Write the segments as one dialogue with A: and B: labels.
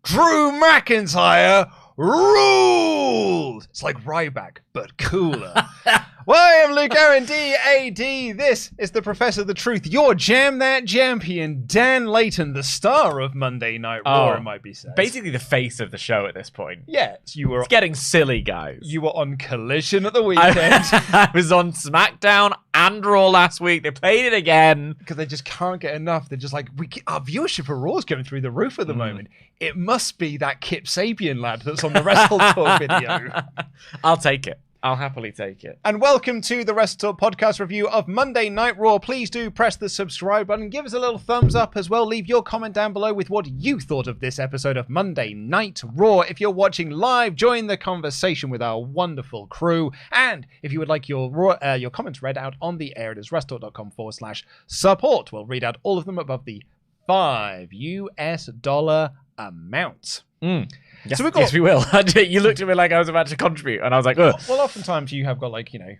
A: Drew McIntyre ruled. It's like Ryback, but cooler. Well, I am Luke Aaron, D.A.D. This is the Professor of the Truth, your Jam That Champion, Dan Layton, the star of Monday Night Raw, it might be said.
B: Basically the face of the show at this point.
A: Yes,
B: It's getting silly, guys.
A: You were on Collision at the weekend.
B: I was on SmackDown and Raw last week. They played it again.
A: Because they just can't get enough. They're just like, our viewership for Raw is going through the roof at the moment. It must be that Kip Sabian lad that's on the WrestleTalk video.
B: I'll take it. I'll happily take it.
A: And welcome to the WrestleTalk podcast review of Monday Night Raw. Please do press the subscribe button. Give us a little thumbs up as well. Leave your comment down below with what you thought of this episode of Monday Night Raw. If you're watching live, join the conversation with our wonderful crew. And if you would like your comments read out on the air, it is WrestleTalk.com/support. We'll read out all of them above the $5 US amount.
B: Yes, so yes, we will. You looked at me like I was about to contribute, and I was like, ugh.
A: Well, oftentimes you have got, like, you know,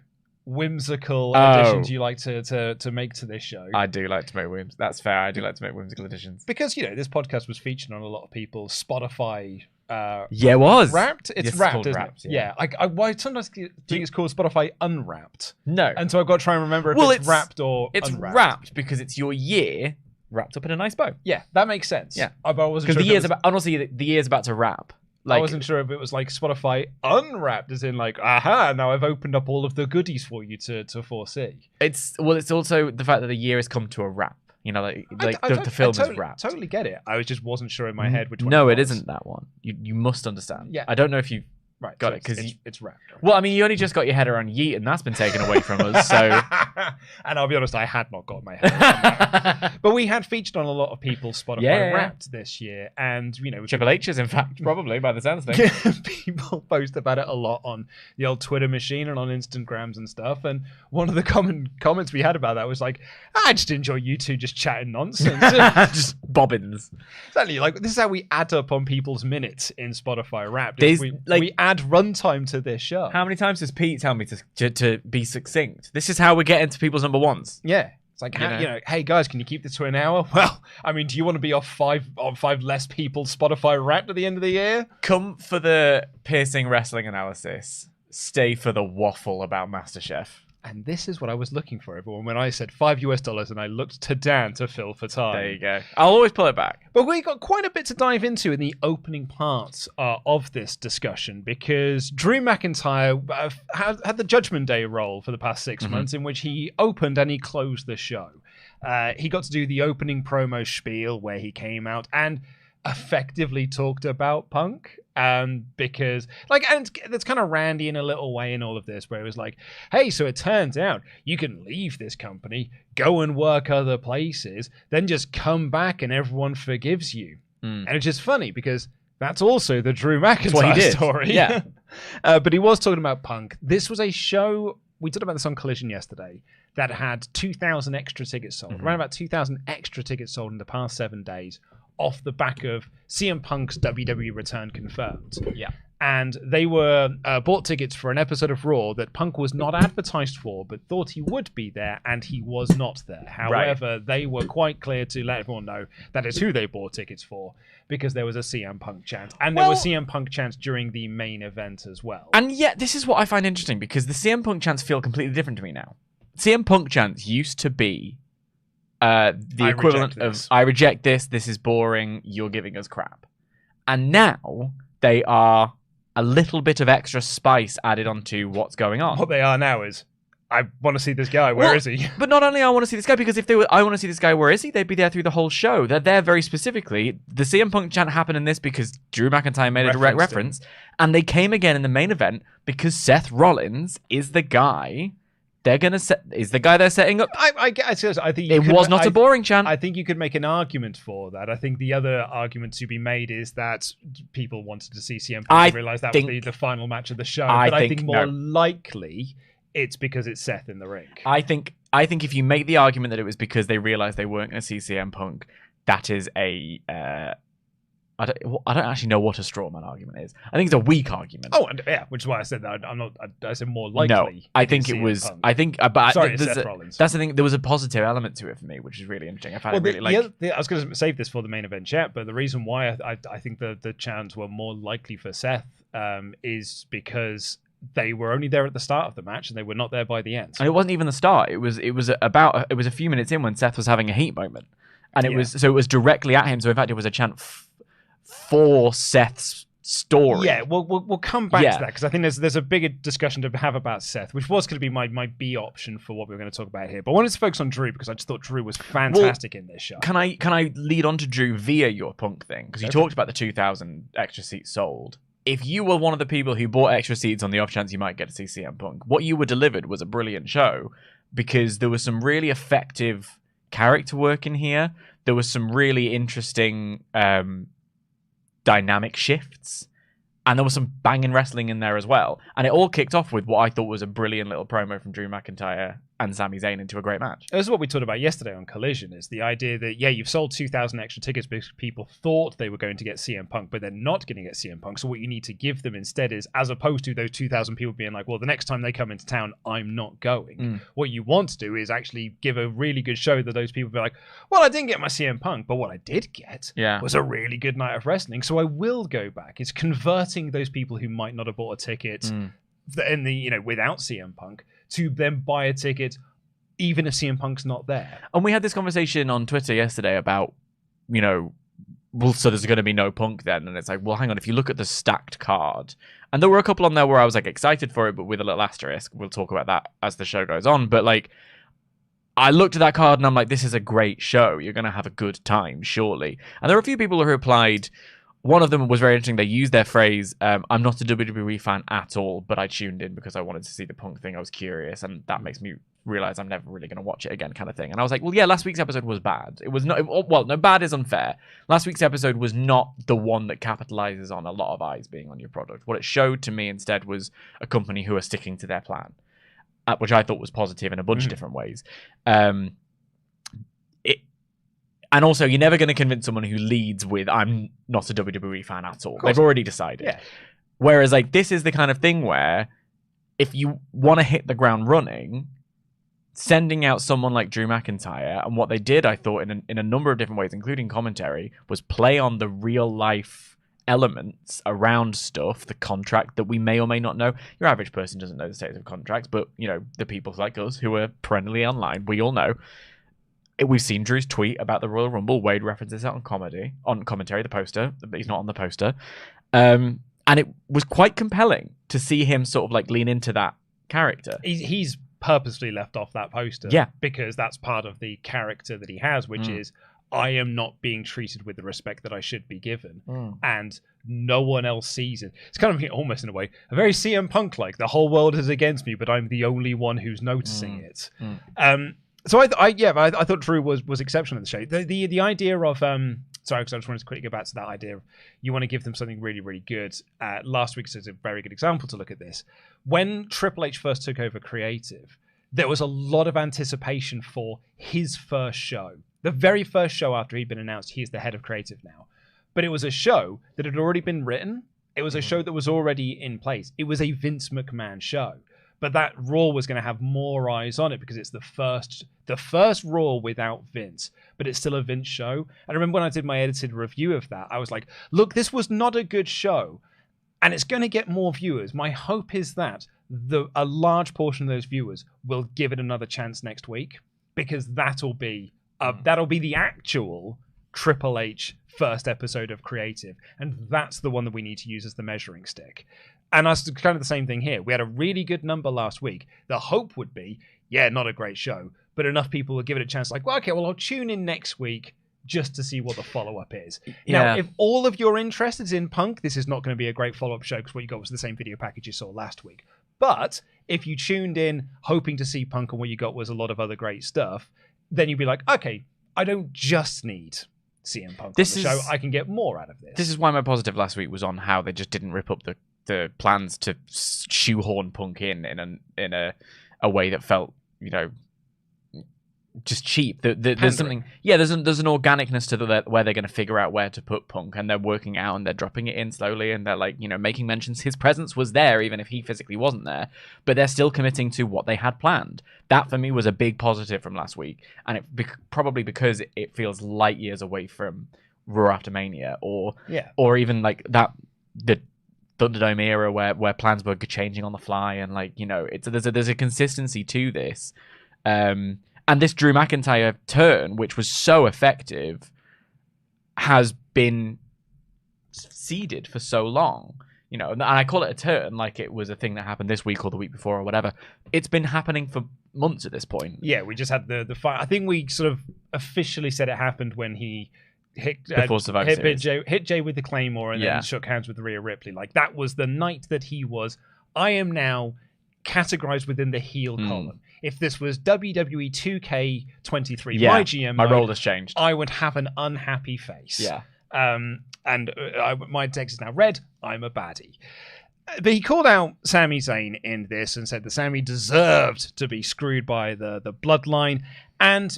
A: whimsical additions you like to make to this show.
B: I do like to make whims. That's fair. I do like to make whimsical additions.
A: Because, you know, this podcast was featured on a lot of people's Spotify.
B: It was.
A: Wrapped? It's Wrapped, isn't
B: Wrapped,
A: it? Yeah. I sometimes think it's called Spotify Unwrapped.
B: No.
A: And so I've got to try and remember if it's Wrapped or
B: It's
A: Unwrapped.
B: Wrapped because it's your year wrapped up in a nice bow.
A: Yeah, that makes sense.
B: Yeah.
A: I wasn't sure.
B: Because honestly, the year's about to wrap.
A: Like, I wasn't sure if it was like Spotify Unwrapped, as in like, aha, now I've opened up all of the goodies for you to foresee.
B: It's also the fact that the year has come to a wrap. You know, the film is wrapped.
A: Totally get it. I just wasn't sure in my head which one.
B: No, it isn't that one. You must understand.
A: Yeah.
B: I don't know if you got it because
A: it's wrapped.
B: Well, I mean, you only just got your head around Yeet, and that's been taken away from us. So,
A: and I'll be honest, I had not got my head around that. But we had featured on a lot of people's Spotify Wrapped this year, and you know,
B: Triple H's, in fact, probably by the sounds of things.
A: People post about it a lot on the old Twitter machine and on Instagrams and stuff. And one of the common comments we had about that was like, I just enjoy you two just chatting nonsense,
B: just bobbins.
A: Exactly, like this is how we add up on people's minutes in Spotify Wrapped. We add runtime to this show.
B: How many times does Pete tell me to be succinct? This is how we get into people's number ones.
A: Yeah. It's like, you know, hey guys, can you keep this to an hour? Well, I mean, do you want to be off five less people's Spotify Wrapped at the end of the year?
B: Come for the piercing wrestling analysis. Stay for the waffle about MasterChef.
A: And this is what I was looking for, everyone, when I said $5 US and I looked to Dan to fill for time.
B: There you go. I'll always pull it back.
A: But we got quite a bit to dive into in the opening parts of this discussion because Drew McIntyre had the Judgment Day role for the past 6 months in which he opened and he closed the show. He got to do the opening promo spiel where he came out and effectively talked about Punk. Because and that's kind of Randy in a little way in all of this, where it was like, hey, so it turns out you can leave this company, go and work other places, then just come back and everyone forgives you. And it's just funny because that's also the Drew McIntyre story.
B: Yeah.
A: But he was talking about Punk. This was a show, we talked about this on Collision yesterday, that had 2,000 extra tickets sold, around about 2,000 extra tickets sold in the past 7 days, off the back of CM Punk's WWE return confirmed.
B: Yeah.
A: And they were bought tickets for an episode of Raw that Punk was not advertised for, but thought he would be there, and he was not there. However, they were quite clear to let everyone know that is who they bought tickets for, because there was a CM Punk chant. And there were CM Punk chants during the main event as well.
B: And yet, this is what I find interesting, because the CM Punk chants feel completely different to me now. CM Punk chants used to be the equivalent of I reject this is boring, you're giving us crap. And now they are a little bit of extra spice added onto what's going on.
A: What they are now is, I want to see this guy, where is he?
B: But not only I want to see this guy, because if they were I want to see this guy, where is he, they'd be there through the whole show. They're there very specifically. The CM Punk chant happened in this because Drew McIntyre made a direct reference, and they came again in the main event because Seth Rollins is the guy is the guy they're setting up.
A: I think
B: it was not a boring chant.
A: I think you could make an argument for that. I think the other argument to be made is that people wanted to see CM Punk and realize that would be the final match of the show. But I think more likely it's because it's Seth in the ring.
B: I think if you make the argument that it was because they realized they weren't going to see CM Punk, that is a I don't actually know what a straw man argument is. I think it's a weak argument.
A: Oh, and yeah, which is why I said that I'm not. I said more likely.
B: No, I think it was.
A: Punk.
B: I think. But
A: sorry, Seth Rollins.
B: That's the thing. There was a positive element to it for me, which is really interesting. I found it really
A: I was going to save this for the main event chat, but the reason why I think the chants were more likely for Seth is because they were only there at the start of the match and they were not there by the end.
B: And it wasn't even the start. It was a few minutes in when Seth was having a heat moment, and it was directly at him. So in fact, it was a chant for Seth's story.
A: Yeah, we'll come back to that because I think there's a bigger discussion to have about Seth, which was going to be my B option for what we were going to talk about here. But I wanted to focus on Drew because I just thought Drew was fantastic in this show.
B: Can I lead on to Drew via your Punk thing? Because you talked about the 2,000 extra seats sold. If you were one of the people who bought extra seats on the off chance you might get to see CM Punk, what you were delivered was a brilliant show because there was some really effective character work in here. There was some really interesting dynamic shifts, and there was some banging wrestling in there as well. And it all kicked off with what I thought was a brilliant little promo from Drew McIntyre and Sami Zayn into a great match.
A: This is what we talked about yesterday on Collision, is the idea that, yeah, you've sold 2,000 extra tickets because people thought they were going to get CM Punk, but they're not going to get CM Punk. So what you need to give them instead is, as opposed to those 2,000 people being like, well, the next time they come into town, I'm not going. What you want to do is actually give a really good show that those people be like, well, I didn't get my CM Punk, but what I did get was a really good night of wrestling. So I will go back. It's converting those people who might not have bought a ticket without CM Punk to then buy a ticket even if CM Punk's not there.
B: And we had this conversation on Twitter yesterday about, so there's going to be no Punk then. And it's like, well, hang on, if you look at the stacked card, and there were a couple on there where I was like excited for it, but with a little asterisk. We'll talk about that as the show goes on. But like, I looked at that card and I'm like, this is a great show. You're going to have a good time, surely. And there were a few people who replied. One of them was very interesting. They used their phrase, I'm not a WWE fan at all, but I tuned in because I wanted to see the Punk thing. I was curious, and that makes me realize I'm never really going to watch it again, kind of thing. And I was like, well, yeah, last week's episode was bad. It was not, no, bad is unfair. Last week's episode was not the one that capitalizes on a lot of eyes being on your product. What it showed to me instead was a company who are sticking to their plan, which I thought was positive in a bunch of different ways. And also, you're never going to convince someone who leads with, I'm not a WWE fan at all. They've already decided. Yeah. Whereas, like, this is the kind of thing where if you want to hit the ground running, sending out someone like Drew McIntyre, and what they did, I thought, in a number of different ways, including commentary, was play on the real-life elements around stuff, the contract that we may or may not know. Your average person doesn't know the status of contracts, but, the people like us who are perennially online, we all know. We've seen Drew's tweet about the Royal Rumble. Wade references that on commentary, the poster, but he's not on the poster. And it was quite compelling to see him sort of like lean into that character.
A: He's purposely left off that poster.
B: Yeah.
A: Because that's part of the character that he has, which is, I am not being treated with the respect that I should be given. And no one else sees it. It's kind of almost in a way, a very CM Punk like. The whole world is against me, but I'm the only one who's noticing it. So I thought Drew was exceptional in the show. The idea of sorry, because I just wanted to quickly go back to that idea of you want to give them something really, really good. Last week is a very good example to look at this. When Triple H first took over creative, there was a lot of anticipation for his first show. The very first show after he'd been announced, he is the head of creative now. But it was a show that had already been written. It was a show that was already in place. It was a Vince McMahon show. But that Raw was going to have more eyes on it because it's the first Raw without Vince, but it's still a Vince show. And I remember when I did my edited review of that, I was like, look, this was not a good show, and it's going to get more viewers. My hope is that a large portion of those viewers will give it another chance next week, because that'll be the actual Triple H first episode of creative, and that's the one that we need to use as the measuring stick. And that's kind of the same thing here. We had a really good number last week. The hope would be, not a great show, but enough people will give it a chance. Like, well, okay, I'll tune in next week just to see what the follow-up is. Yeah. Now, if all of your interest is in Punk, this is not going to be a great follow-up show because what you got was the same video package you saw last week. But if you tuned in hoping to see Punk and what you got was a lot of other great stuff, then you'd be like, okay, I don't just need CM Punk on the show. I can get more out of this.
B: This is why my positive last week was on how they just didn't rip up the plans to shoehorn Punk in a way that felt, just cheap. There's something, there's an organicness to where they're going to figure out where to put Punk, and they're working out and they're dropping it in slowly, and they're like, making mentions his presence was there even if he physically wasn't there, but they're still committing to what they had planned. That for me was a big positive from last week, and probably because it feels light years away from Raw after Mania, or even like the Thunderdome era where plans were changing on the fly, and like there's a consistency to this. And this Drew McIntyre turn, which was so effective, has been seeded for so long. And I call it a turn like it was a thing that happened this week or the week before or whatever. It's been happening for months at this point.
A: Yeah, we just had the fight. I think we sort of officially said it happened when he hit Jey with the Claymore and then shook hands with Rhea Ripley. Like, that was the night that he was, I am now categorized within the heel column. If this was WWE 2K23 my GM
B: my role has changed.
A: I would have an unhappy face.
B: Yeah.
A: My text is now red. I'm a baddie. But he called out Sami Zayn in this and said that Sami deserved to be screwed by the bloodline. And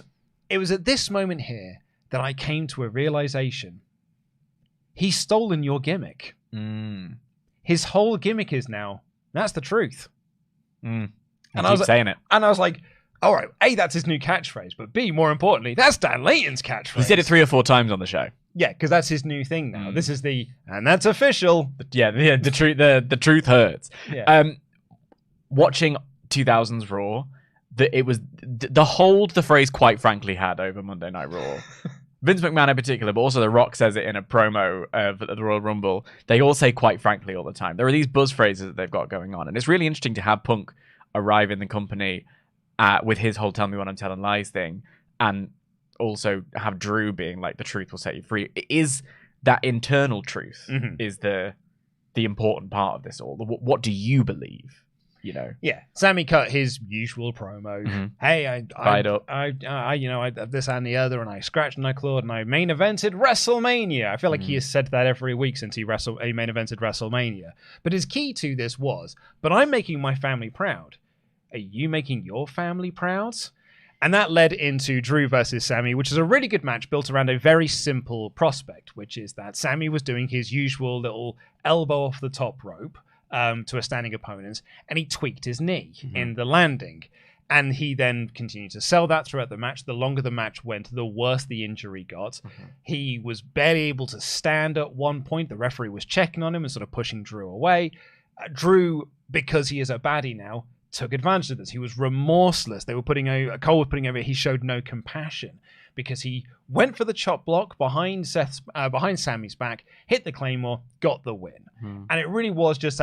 A: it was at this moment here that I came to a realization. He's stolen your gimmick. His whole gimmick is now, that's the truth.
B: And I was saying it.
A: And I was like, all right, A, that's his new catchphrase, but B, more importantly, that's Dan Layton's catchphrase.
B: He said it 3 or 4 times on the show.
A: Yeah, because that's his new thing now. This is and that's official.
B: The truth hurts.
A: Yeah.
B: Watching 2000s Raw, it was the hold the phrase quite frankly had over Monday Night Raw. Vince McMahon in particular, but also The Rock says it in a promo of the Royal Rumble. They all say quite frankly all the time. There are these buzz phrases that they've got going on, and it's really interesting to have Punk arrive in the company with his whole "tell me when I'm telling lies" thing, and also have Drew being like, the truth will set you free. It is that internal truth is the important part of this all. What do you believe?
A: Yeah, Sami cut his usual promo. Hey, I this and the other, and I scratched and I clawed, and I main evented WrestleMania. I feel like he has said that every week since he main evented WrestleMania. But his key to this was, but I'm making my family proud. Are you making your family proud? And that led into Drew versus Sami, which is a really good match built around a very simple prospect, which is that Sami was doing his usual little elbow off the top rope to a standing opponent, and he tweaked his knee in the landing. And he then continued to sell that throughout the match. The longer the match went, the worse the injury got. He was barely able to stand at one point. The referee was checking on him and sort of pushing Drew away. Drew, because he is a baddie now, took advantage of this. He was remorseless. Cole was putting over. He showed no compassion because he went for the chop block behind Sami's back, hit the Claymore, got the win. And it really was just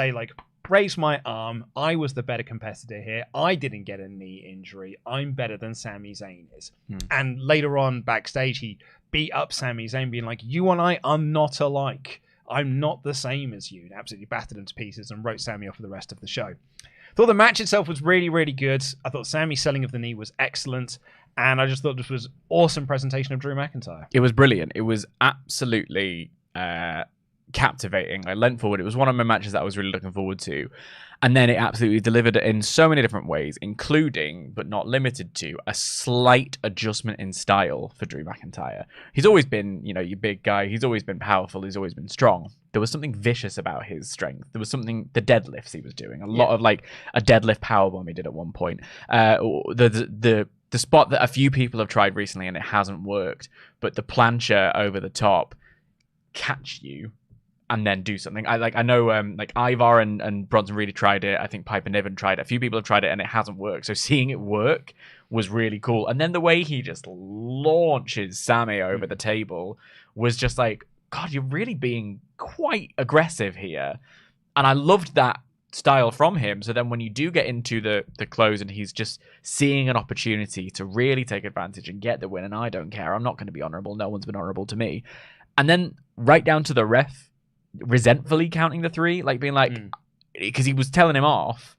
A: raise my arm. I was the better competitor here. I didn't get a knee injury. I'm better than Sami Zayn is. And later on backstage, he beat up Sami Zayn, being like, you and I are not alike. I'm not the same as you. And absolutely battered him to pieces and wrote Sami off for the rest of the show. Thought the match itself was really, really good. I thought Sami's selling of the knee was excellent. And I just thought this was awesome presentation of Drew McIntyre.
B: It was brilliant. It was absolutely captivating. I leant forward. It was one of my matches that I was really looking forward to. And then it absolutely delivered in so many different ways, including, but not limited to, a slight adjustment in style for Drew McIntyre. He's always been, your big guy. He's always been powerful. He's always been strong. There was something vicious about his strength. There was something, the deadlifts he was doing. A lot of a deadlift powerbomb he did at one point. The spot that a few people have tried recently and it hasn't worked, but the plancha over the top, catch you and then do something. I know Ivar and Bronson really tried it. I think Piper Niven tried it. A few people have tried it and it hasn't worked. So seeing it work was really cool. And then the way he just launches Sami over the table was just like, God, you're really being quite aggressive here. And I loved that style from him. So then when you do get into the close and he's just seeing an opportunity to really take advantage and get the win, and I don't care. I'm not going to be honorable. No one's been honorable to me. And then right down to the ref resentfully counting the 3, being like, because he was telling him off,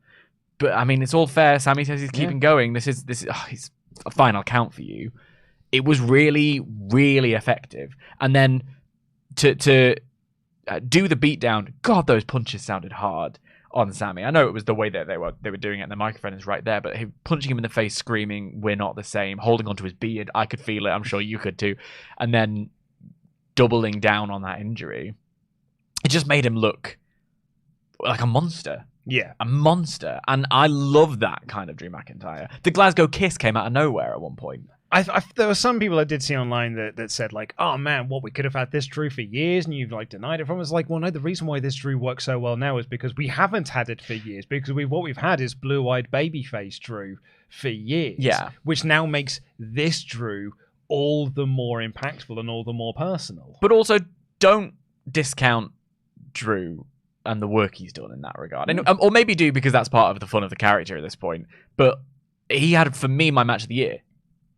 B: but I mean, it's all fair. Sami says he's keeping going. This is he's a final count for you. It was really, really effective. And then to do the beatdown, God, those punches sounded hard on Sami. I know it was the way that they were doing it, and the microphone is right there, but punching him in the face, screaming, "We're not the same," holding onto his beard. I could feel it. I'm sure you could too. And then doubling down on that injury, it just made him look like a monster.
A: Yeah.
B: A monster. And I love that kind of Drew McIntyre. The Glasgow Kiss came out of nowhere at one point.
A: There were some people I did see online that said, like, oh man, we could have had this Drew for years and you've like denied it from us. Like, well, no, the reason why this Drew works so well now is because we haven't had it for years, because what we've had is blue-eyed babyface Drew for years.
B: Yeah.
A: Which now makes this Drew all the more impactful and all the more personal.
B: But also, don't discount Drew and the work he's done in that regard. And, or maybe do, because that's part of the fun of the character at this point. But he had, for me, my match of the year.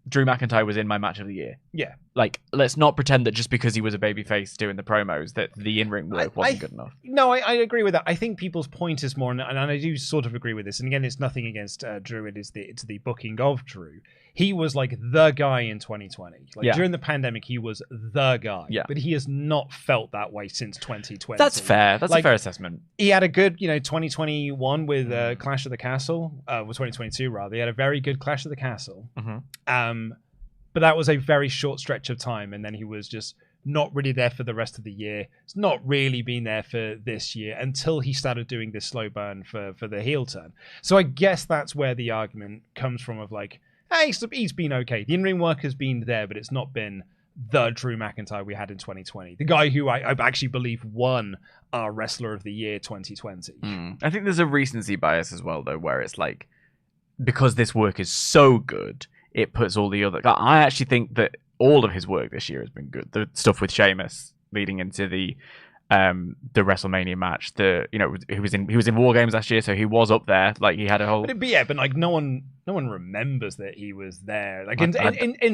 B: Drew McIntyre was in my match of the year.
A: Yeah.
B: Like, let's not pretend that just because he was a babyface doing the promos that the in-ring work wasn't good enough.
A: No, I agree with that. I think people's point is more, and I do sort of agree with this, and again, it's nothing against Drew, it's the booking of Drew. He was like the guy in 2020. Like during the pandemic, he was the guy. Yeah. But he has not felt that way since 2020.
B: That's fair. That's a fair assessment.
A: He had a good, 2021 with Clash of the Castle, was 2022 rather. He had a very good Clash of the Castle. Mm-hmm. But that was a very short stretch of time, and then he was just not really there for the rest of the year. It's not really been there for this year until he started doing this slow burn for the heel turn. So I guess that's where the argument comes from of like, hey, he's been okay. The in-ring work has been there, but it's not been the Drew McIntyre we had in 2020. The guy who I actually believe won our Wrestler of the Year 2020.
B: I think there's a recency bias as well, though, where it's like, because this work is so good, it puts all the other... I actually think that all of his work this year has been good. The stuff with Sheamus leading into the WrestleMania match. He was in War Games last year, so he was up there. Like, he had a whole...
A: But like no one remembers that he was there. Like in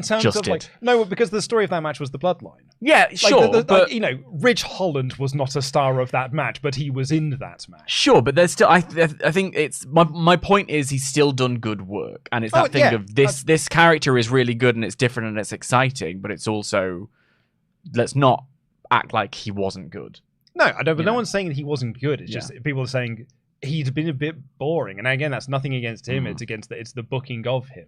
A: terms of like no, because the story of that match was the Bloodline.
B: Yeah,
A: like
B: sure. But
A: Ridge Holland was not a star of that match, but he was in that match.
B: Sure, but there's still. I think it's my point is he's still done good work, and it's that thing of this character is really good and it's different and it's exciting, but it's also, let's not act like he wasn't good.
A: No, I don't. But no one's saying that he wasn't good. It's just people are saying he's been a bit boring. And again, that's nothing against him. It's the booking of him.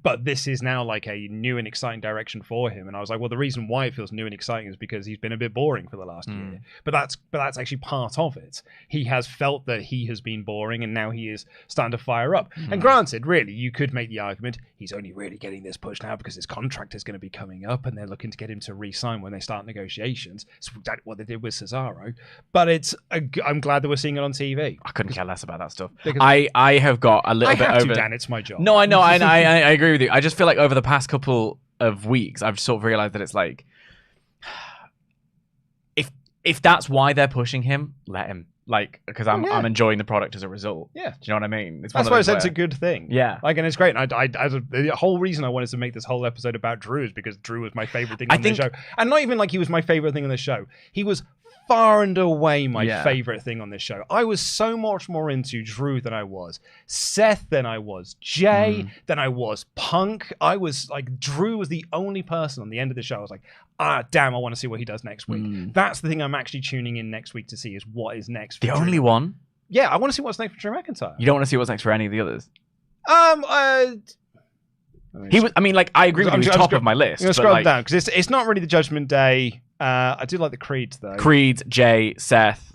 A: But this is now like a new and exciting direction for him. And I was like, well, the reason why it feels new and exciting is because he's been a bit boring for the last year. But that's actually part of it. He has felt that he has been boring, and now he is starting to fire up. And granted, really, you could make the argument he's only really getting this push now because his contract is going to be coming up, and they're looking to get him to re-sign when they start negotiations. It's what they did with Cesaro. But I'm glad that we're seeing it on TV.
B: I couldn't care less about that stuff. I have got a little bit over...
A: Dan, it's my job.
B: No, I know. I agree with you. I just feel like over the past couple of weeks, I've sort of realized that it's like, if that's why they're pushing him, let him. Like, because I'm enjoying the product as a result. Yeah. Do you know what I mean?
A: That's why I said it's a good thing.
B: Yeah.
A: Like, and it's great. And the whole reason I wanted to make this whole episode about Drew is because Drew was my favorite thing on the show. And not even like he was my favorite thing on the show. He was far and away my favorite thing on this show. I was so much more into Drew than I was Seth, than I was Jey, than I was Punk. I was like, Drew was the only person on the end of the show. I was like, damn, I want to see what he does next week. That's the thing I'm actually tuning in next week to see, is what is next for
B: the
A: Drew.
B: Only one?
A: Yeah, I want to see what's next for Drew McIntyre.
B: You don't want to see what's next for any of the others? I agree with you. He was top of my list.
A: I'm going to scroll down because it's not really the Judgment Day. I do like the Creeds though.
B: Creed, Jey, Seth.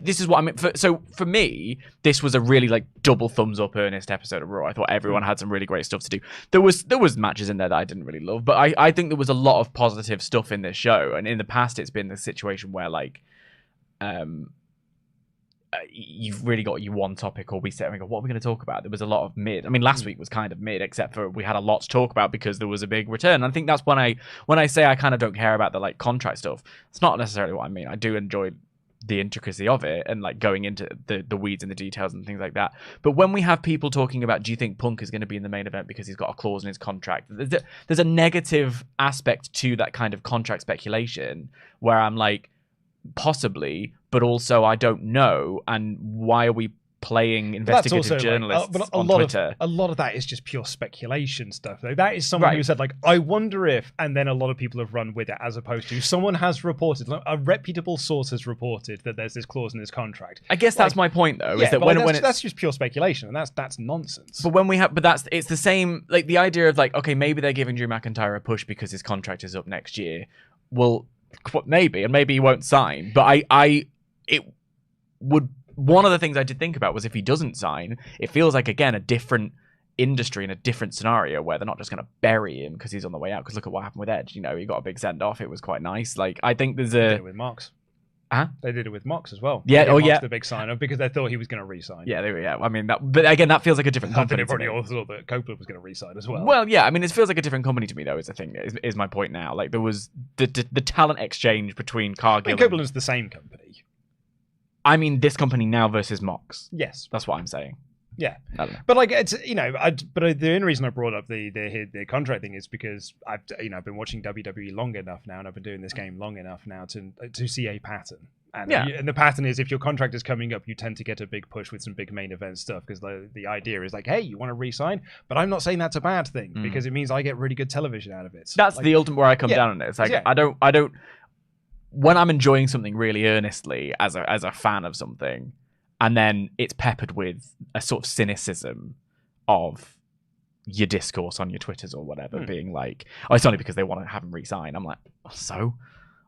B: This is what I mean. So for me, this was a really like double thumbs up earnest episode of Raw. I thought everyone had some really great stuff to do. There was matches in there that I didn't really love, but I think there was a lot of positive stuff in this show. And in the past, it's been the situation where like, you've really got your one topic, or we sit and go, what are we going to talk about? There was a lot of mid. I mean, last week was kind of mid, except for we had a lot to talk about because there was a big return. And I think that's when I say I kind of don't care about the like contract stuff. It's not necessarily what I mean. I do enjoy the intricacy of it and like going into the weeds and the details and things like that. But when we have people talking about, do you think Punk is going to be in the main event because he's got a clause in his contract? There's a negative aspect to that kind of contract speculation where I'm like, possibly, but also I don't know. And why are we playing investigative journalists on Twitter.
A: A lot of that is just pure speculation stuff, though. That is someone who said, like, I wonder if, and then a lot of people have run with it, as opposed to someone has reported, a reputable source has reported that there's this clause in his contract.
B: I guess that's my point, though, is that when
A: that's just pure speculation, and that's nonsense.
B: But it's the same, like, the idea of, like, okay, maybe they're giving Drew McIntyre a push because his contract is up next year. Well, maybe, and maybe he won't sign, but one of the things I did think about was if he doesn't sign, it feels like, again, a different industry and a different scenario where they're not just going to bury him because he's on the way out. Because look at what happened with Edge. You know, he got a big send-off. It was quite nice. Like, I think there's
A: They did it with Mox.
B: Huh?
A: They did it with Mox as well.
B: Yeah,
A: Mox the big sign-off because they thought he was going to re-sign.
B: Yeah, I mean, but again, that feels like a different company.
A: I think they probably all thought that Copeland was going to re-sign as well.
B: Well, yeah, I mean, it feels like a different company to me, though, is the thing, is my point now. Like, there was the talent exchange between Cargill and
A: Copeland's the same company.
B: I mean, this company now versus Mox.
A: Yes,
B: that's what I'm saying.
A: Yeah, but like it's but the only reason I brought up the contract thing is because I've been watching WWE long enough now, and I've been doing this game long enough now to see a pattern. And, and the pattern is if your contract is coming up, you tend to get a big push with some big main event stuff because the idea is like, hey, you want to re-sign? But I'm not saying that's a bad thing because it means I get really good television out of it.
B: That's like, the ultimate where I come down on it. It's like I don't. When I'm enjoying something really earnestly as a fan of something, and then it's peppered with a sort of cynicism of your discourse on your Twitters or whatever, being like, oh, it's only because they want to have him resign. I'm like, so?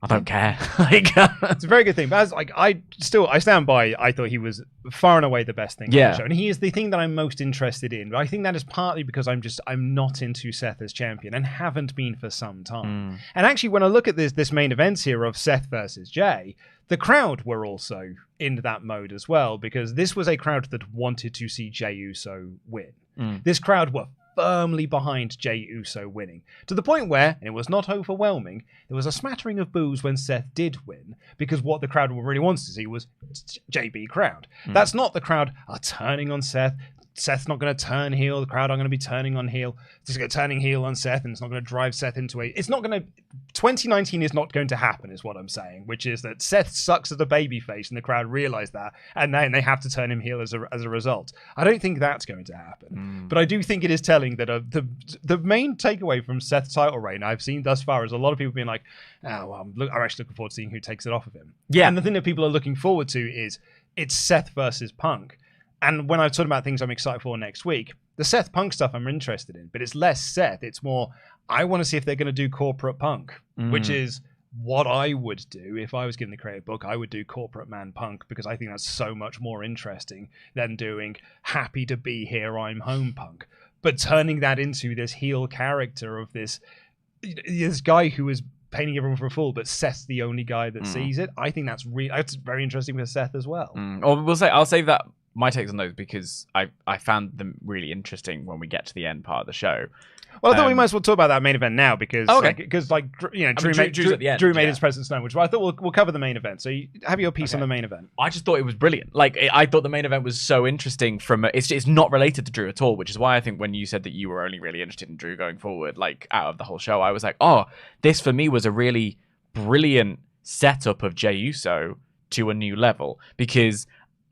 B: I don't care. Like,
A: it's a very good thing. But as, like, I stand by, I thought he was far and away the best thing on the show. And he is the thing that I'm most interested in. But I think that is partly because I'm not into Seth as champion and haven't been for some time. And actually, when I look at this main event here of Seth versus Jey, the crowd were also in that mode as well, because this was a crowd that wanted to see Jey Uso win. This crowd were firmly behind Jey Uso winning, to the point where, and it was not overwhelming, there was a smattering of boos when Seth did win, because what the crowd really wants to see was JB crowd. That's not the crowd are turning on Seth. Seth's not going to turn heel. The crowd are going to be turning on heel. It's going to turning heel on Seth, and it's not going to drive Seth into a... It's not going to... 2019 is not going to happen, is what I'm saying, which is that Seth sucks as a babyface, and the crowd realize that, and then they have to turn him heel as a result. I don't think that's going to happen. But I do think it is telling that the main takeaway from Seth's title reign I've seen thus far is a lot of people being like, oh, well, I'm actually looking forward to seeing who takes it off of him. Yeah. And the thing that people are looking forward to is it's Seth versus Punk. And when I talk about things I'm excited for next week, the Seth Punk stuff I'm interested in, but it's less Seth. It's more, I want to see if they're going to do corporate Punk, which is what I would do if I was given the creative book. I would do corporate man Punk because I think that's so much more interesting than doing happy to be here, I'm home Punk. But turning that into this heel character of this guy who is painting everyone for a fool, but Seth's the only guy that sees it. I think that's very interesting with Seth as well.
B: Or I'll save that. My takes on those because I found them really interesting when we get to the end part of the show.
A: Well, I thought we might as well talk about that main event now because Drew made his presence known, which I thought we'll cover the main event. So you have your piece on the main event.
B: I just thought it was brilliant. Like I thought the main event was so interesting. It's not related to Drew at all, which is why I think when you said that you were only really interested in Drew going forward, like out of the whole show, I was like, oh, this for me was a really brilliant setup of Jey Uso to a new level because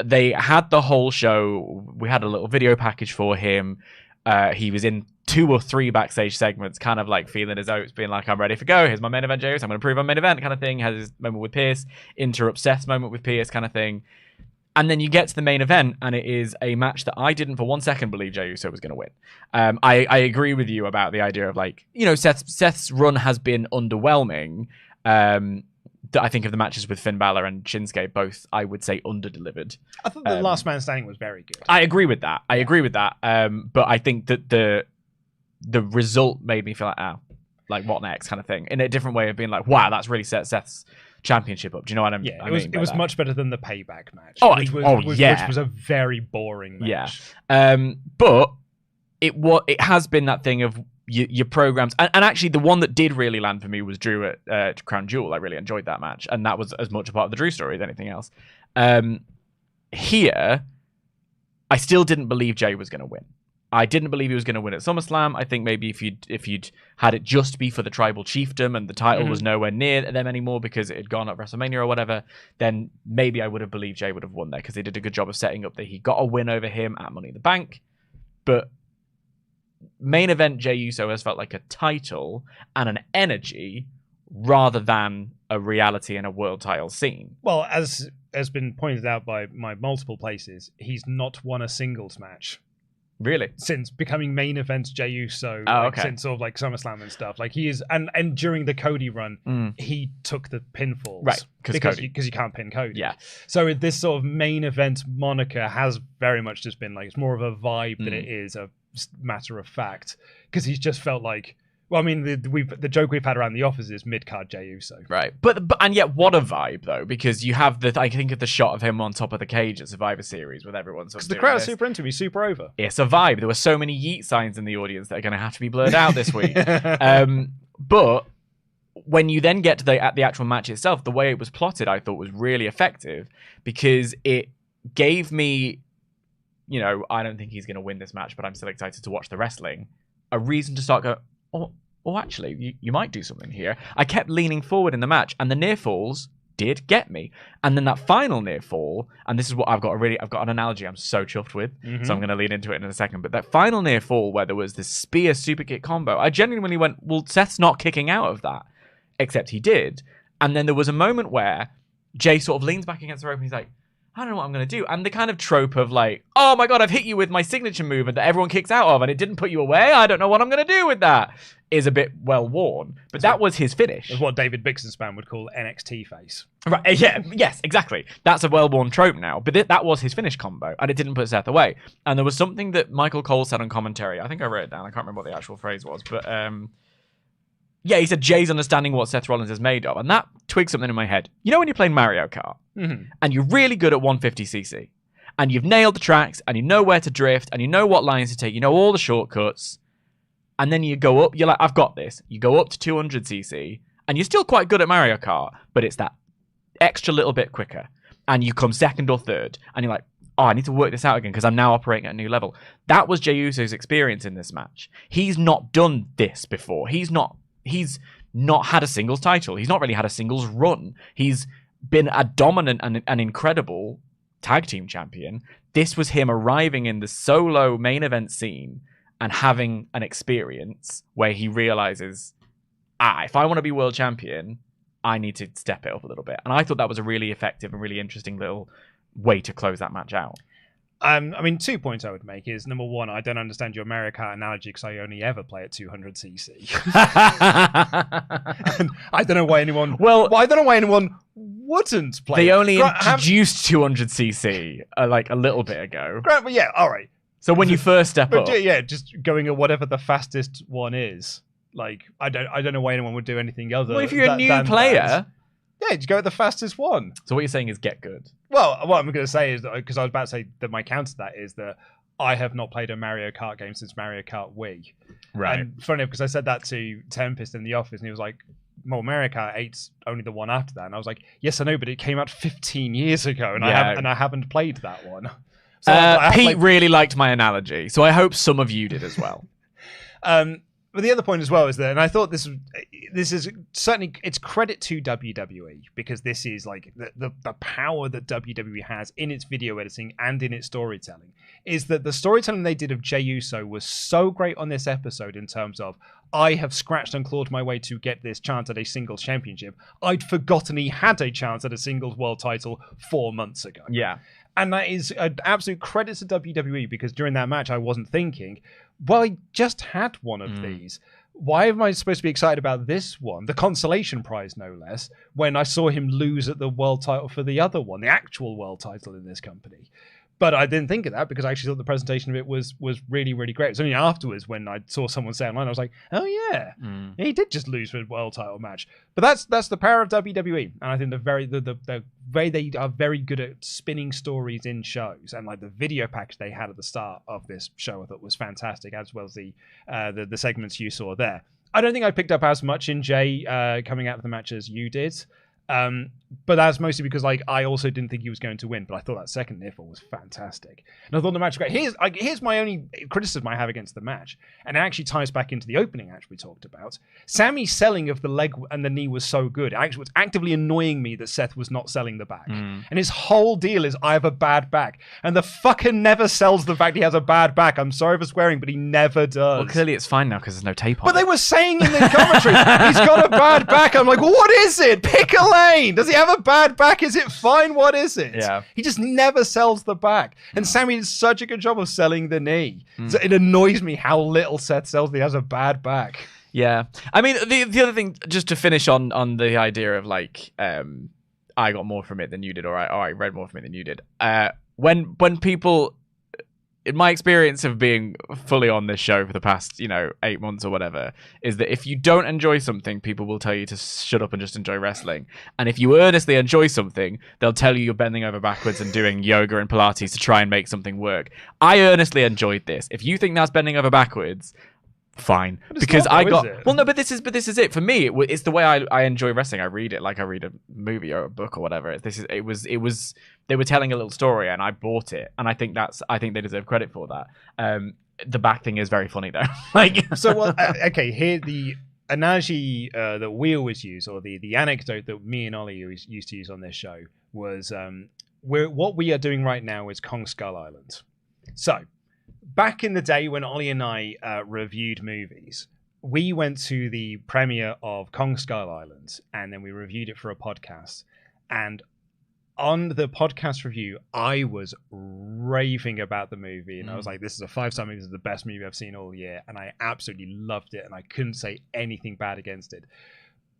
B: they had the whole show. We had a little video package for him. He was in 2 or 3 backstage segments, kind of like feeling his oats, being like, I'm ready for go. Here's my main event, Jey Uso. I'm going to prove I'm main event kind of thing. Has his moment with Pearce, interrupt Seth's moment with Pearce kind of thing. And then you get to the main event, and it is a match that I didn't for one second believe Jey Uso was going to win. I agree with you about the idea of, like, you know, Seth's run has been underwhelming. I think of the matches with Finn Balor and Shinsuke, both, I would say, under-delivered.
A: I thought the Last Man Standing was very good.
B: I agree with that. But I think that the result made me feel like, like, what next kind of thing, in a different way of being like, wow, that's really set Seth's championship up. Do you know what I mean?
A: Yeah, it was much better than the Payback match. Which was a very boring match.
B: Yeah. But it has been that thing of your programs, and actually the one that did really land for me was Drew at Crown Jewel. I really enjoyed that match, and that was as much a part of the Drew story as anything else. Here, I still didn't believe Jey was going to win. I didn't believe he was going to win at SummerSlam. I think maybe if you'd had it just be for the tribal chiefdom and the title was nowhere near them anymore because it had gone at WrestleMania or whatever, then maybe I would have believed Jey would have won there because they did a good job of setting up that he got a win over him at Money in the Bank. But main event Jey Uso has felt like a title and an energy rather than a reality and a world title scene.
A: Well, as has been pointed out by my multiple places, he's not won a singles match.
B: Really?
A: Since becoming main event Jey Uso, since sort of like SummerSlam and stuff. Like he is, and during the Cody run, he took the pinfalls.
B: Right,
A: because you can't pin Cody.
B: Yeah.
A: So this sort of main event moniker has very much just been like, it's more of a vibe than it is a matter of fact. Because he's just felt like, well, I mean, the joke we've had around the office is mid-card Jey Uso.
B: Right. But and yet what a vibe, though, because you have I think of the shot of him on top of the cage at Survivor Series with everyone.
A: Because the crowd's super into him, he's super over.
B: It's a vibe. There were so many yeet signs in the audience that are going to have to be blurred out this week. But when you then get to the actual match itself, the way it was plotted, I thought was really effective because it gave me, I don't think he's going to win this match, but I'm still excited to watch the wrestling, a reason to start going, oh, actually, you might do something here. I kept leaning forward in the match, and the near falls did get me. And then that final near fall, and this is what I've got an analogy I'm so chuffed with, so I'm going to lean into it in a second. But that final near fall where there was this spear super kick combo, I genuinely went, well, Seth's not kicking out of that, except he did. And then there was a moment where Jey sort of leans back against the rope, and he's like, I don't know what I'm going to do. And the kind of trope of like, oh my God, I've hit you with my signature move and that everyone kicks out of and it didn't put you away. I don't know what I'm going to do with that is a bit well worn. But that was his finish.
A: It's what David Bixenspan would call NXT face.
B: Right. Yeah. Yes, exactly. That's a well-worn trope now. But that was his finish combo and it didn't put Seth away. And there was something that Michael Cole said on commentary. I think I wrote it down. I can't remember what the actual phrase was. But yeah, he said Jey's understanding what Seth Rollins is made of. And that twigged something in my head. You know when you're playing Mario Kart and you're really good at 150cc and you've nailed the tracks and you know where to drift and you know what lines to take, you know all the shortcuts, and then you go up, you're like, I've got this. You go up to 200cc and you're still quite good at Mario Kart, but it's that extra little bit quicker. And you come second or third and you're like, oh, I need to work this out again because I'm now operating at a new level. That was Jey Uso's experience in this match. He's not done this before. He's not had a singles title. He's not really had a singles run. He's been a dominant and incredible tag team champion. This was him arriving in the solo main event scene and having an experience where he realizes, if I want to be world champion, I need to step it up a little bit. And I thought that was a really effective and really interesting little way to close that match out.
A: I mean, 2 points I would make is, number one, I don't understand your Mario Kart analogy because I only ever play at 200cc. And I don't know why anyone... I don't know why anyone wouldn't play.
B: They only introduced 200cc like a little bit ago.
A: Great, but yeah, all right.
B: So when you first step up...
A: Yeah, just going at whatever the fastest one is. Like, I don't know why anyone would do anything other than...
B: Well, if you're a new player...
A: Yeah, just go at the fastest one.
B: So what you're saying is get good.
A: Well, what I'm going to say is that, because I was about to say that my counter to that is that I have not played a Mario Kart game since Mario Kart Wii.
B: Right.
A: And funny enough, because I said that to Tempest in the office, and he was like, well, Mario Kart 8's only the one after that. And I was like, yes, I know, but it came out 15 years ago, and I haven't played that one. So
B: Pete really liked my analogy, so I hope some of you did as well.
A: But the other point as well is that, and I thought this is certainly, it's credit to WWE, because this is like the power that WWE has in its video editing and in its storytelling, is that the storytelling they did of Jey Uso was so great on this episode in terms of, I have scratched and clawed my way to get this chance at a singles championship. I'd forgotten he had a chance at a singles world title 4 months ago.
B: Yeah.
A: And that is an absolute credit to WWE, because during that match, I wasn't thinking, well, I just had one of these. Why am I supposed to be excited about this one? The consolation prize, no less, when I saw him lose at the world title for the other one, the actual world title in this company. But I didn't think of that because I actually thought the presentation of it was really, really great. It was only afterwards when I saw someone say online, I was like, oh yeah, he did just lose for a world title match. But that's the power of WWE. And I think the way they are very good at spinning stories in shows, and like the video package they had at the start of this show, I thought was fantastic, as well as the segments you saw there. I don't think I picked up as much in Jey coming out of the match as you did. But that's mostly because like I also didn't think he was going to win, but I thought that second near fall was fantastic. And I thought the match was great. Here's my only criticism I have against the match, and it actually ties back into the opening match we talked about. Sammy's selling of the leg and the knee was so good. It actually was actively annoying me that Seth was not selling the back. And his whole deal is, I have a bad back. And the fucker never sells the fact he has a bad back. I'm sorry for swearing, but he never does.
B: Well, clearly it's fine now because there's no tape on
A: But
B: it.
A: they were saying in the commentary, he's got a bad back. I'm like, well, what is it? Pick a lane. Does he have a bad back? Is it fine? What is it?
B: Yeah.
A: He just never sells the back. And Sami did such a good job of selling the knee. So it annoys me how little Seth sells that he has a bad back.
B: Yeah. I mean, the other thing, just to finish on the idea of like, I got more from it than you did, or I read more from it than you did. When people, in my experience of being fully on this show for the past, 8 months or whatever, is that if you don't enjoy something, people will tell you to shut up and just enjoy wrestling. And if you earnestly enjoy something, they'll tell you you're bending over backwards and doing yoga and Pilates to try and make something work. I earnestly enjoyed this. If you think that's bending over backwards, fine, because I got but this is it for me. It's the way I enjoy wrestling. I read it like I read a movie or a book or whatever. It was they were telling a little story and I bought it, and I think they deserve credit for that. The back thing is very funny though.
A: Okay, here the analogy that we always use, or the anecdote that me and Ollie used to use on this show was what we are doing right now is Kong Skull Island. So back in the day when Ollie and I reviewed movies, we went to the premiere of Kong Skull Island, and then we reviewed it for a podcast. And on the podcast review, I was raving about the movie, and I was like, this is a 5-star movie, this is the best movie I've seen all year, and I absolutely loved it, and I couldn't say anything bad against it.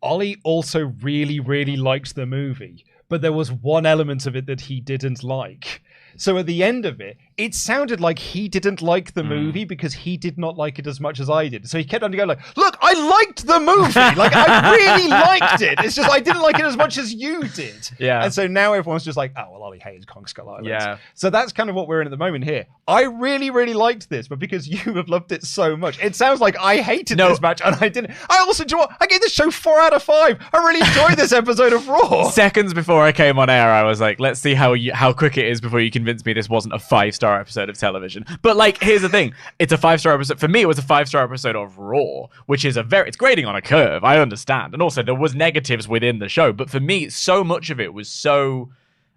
A: Ollie also really, really liked the movie, but there was one element of it that he didn't like. So at the end of it, it sounded like he didn't like the movie because he did not like it as much as I did. So he kept on going like, look, I liked the movie. Like, I really liked it. It's just I didn't like it as much as you did.
B: Yeah.
A: And so now everyone's just like, oh, well, Ollie hates Kong Skull Island.
B: Yeah.
A: So that's kind of what we're in at the moment here. I really, really liked this, but because you have loved it so much, it sounds like I hated this match and I didn't. I also enjoy. I gave this show 4 out of 5. I really enjoyed this episode of Raw.
B: Seconds before I came on air, I was like, let's see how quick it is before you convince me this wasn't a 5-star episode of television. But like, here's the thing. It's a 5-star episode. For me, it was a 5-star episode of Raw, which is it's grading on a curve. I understand. And also there was negatives within the show. But for me, so much of it was so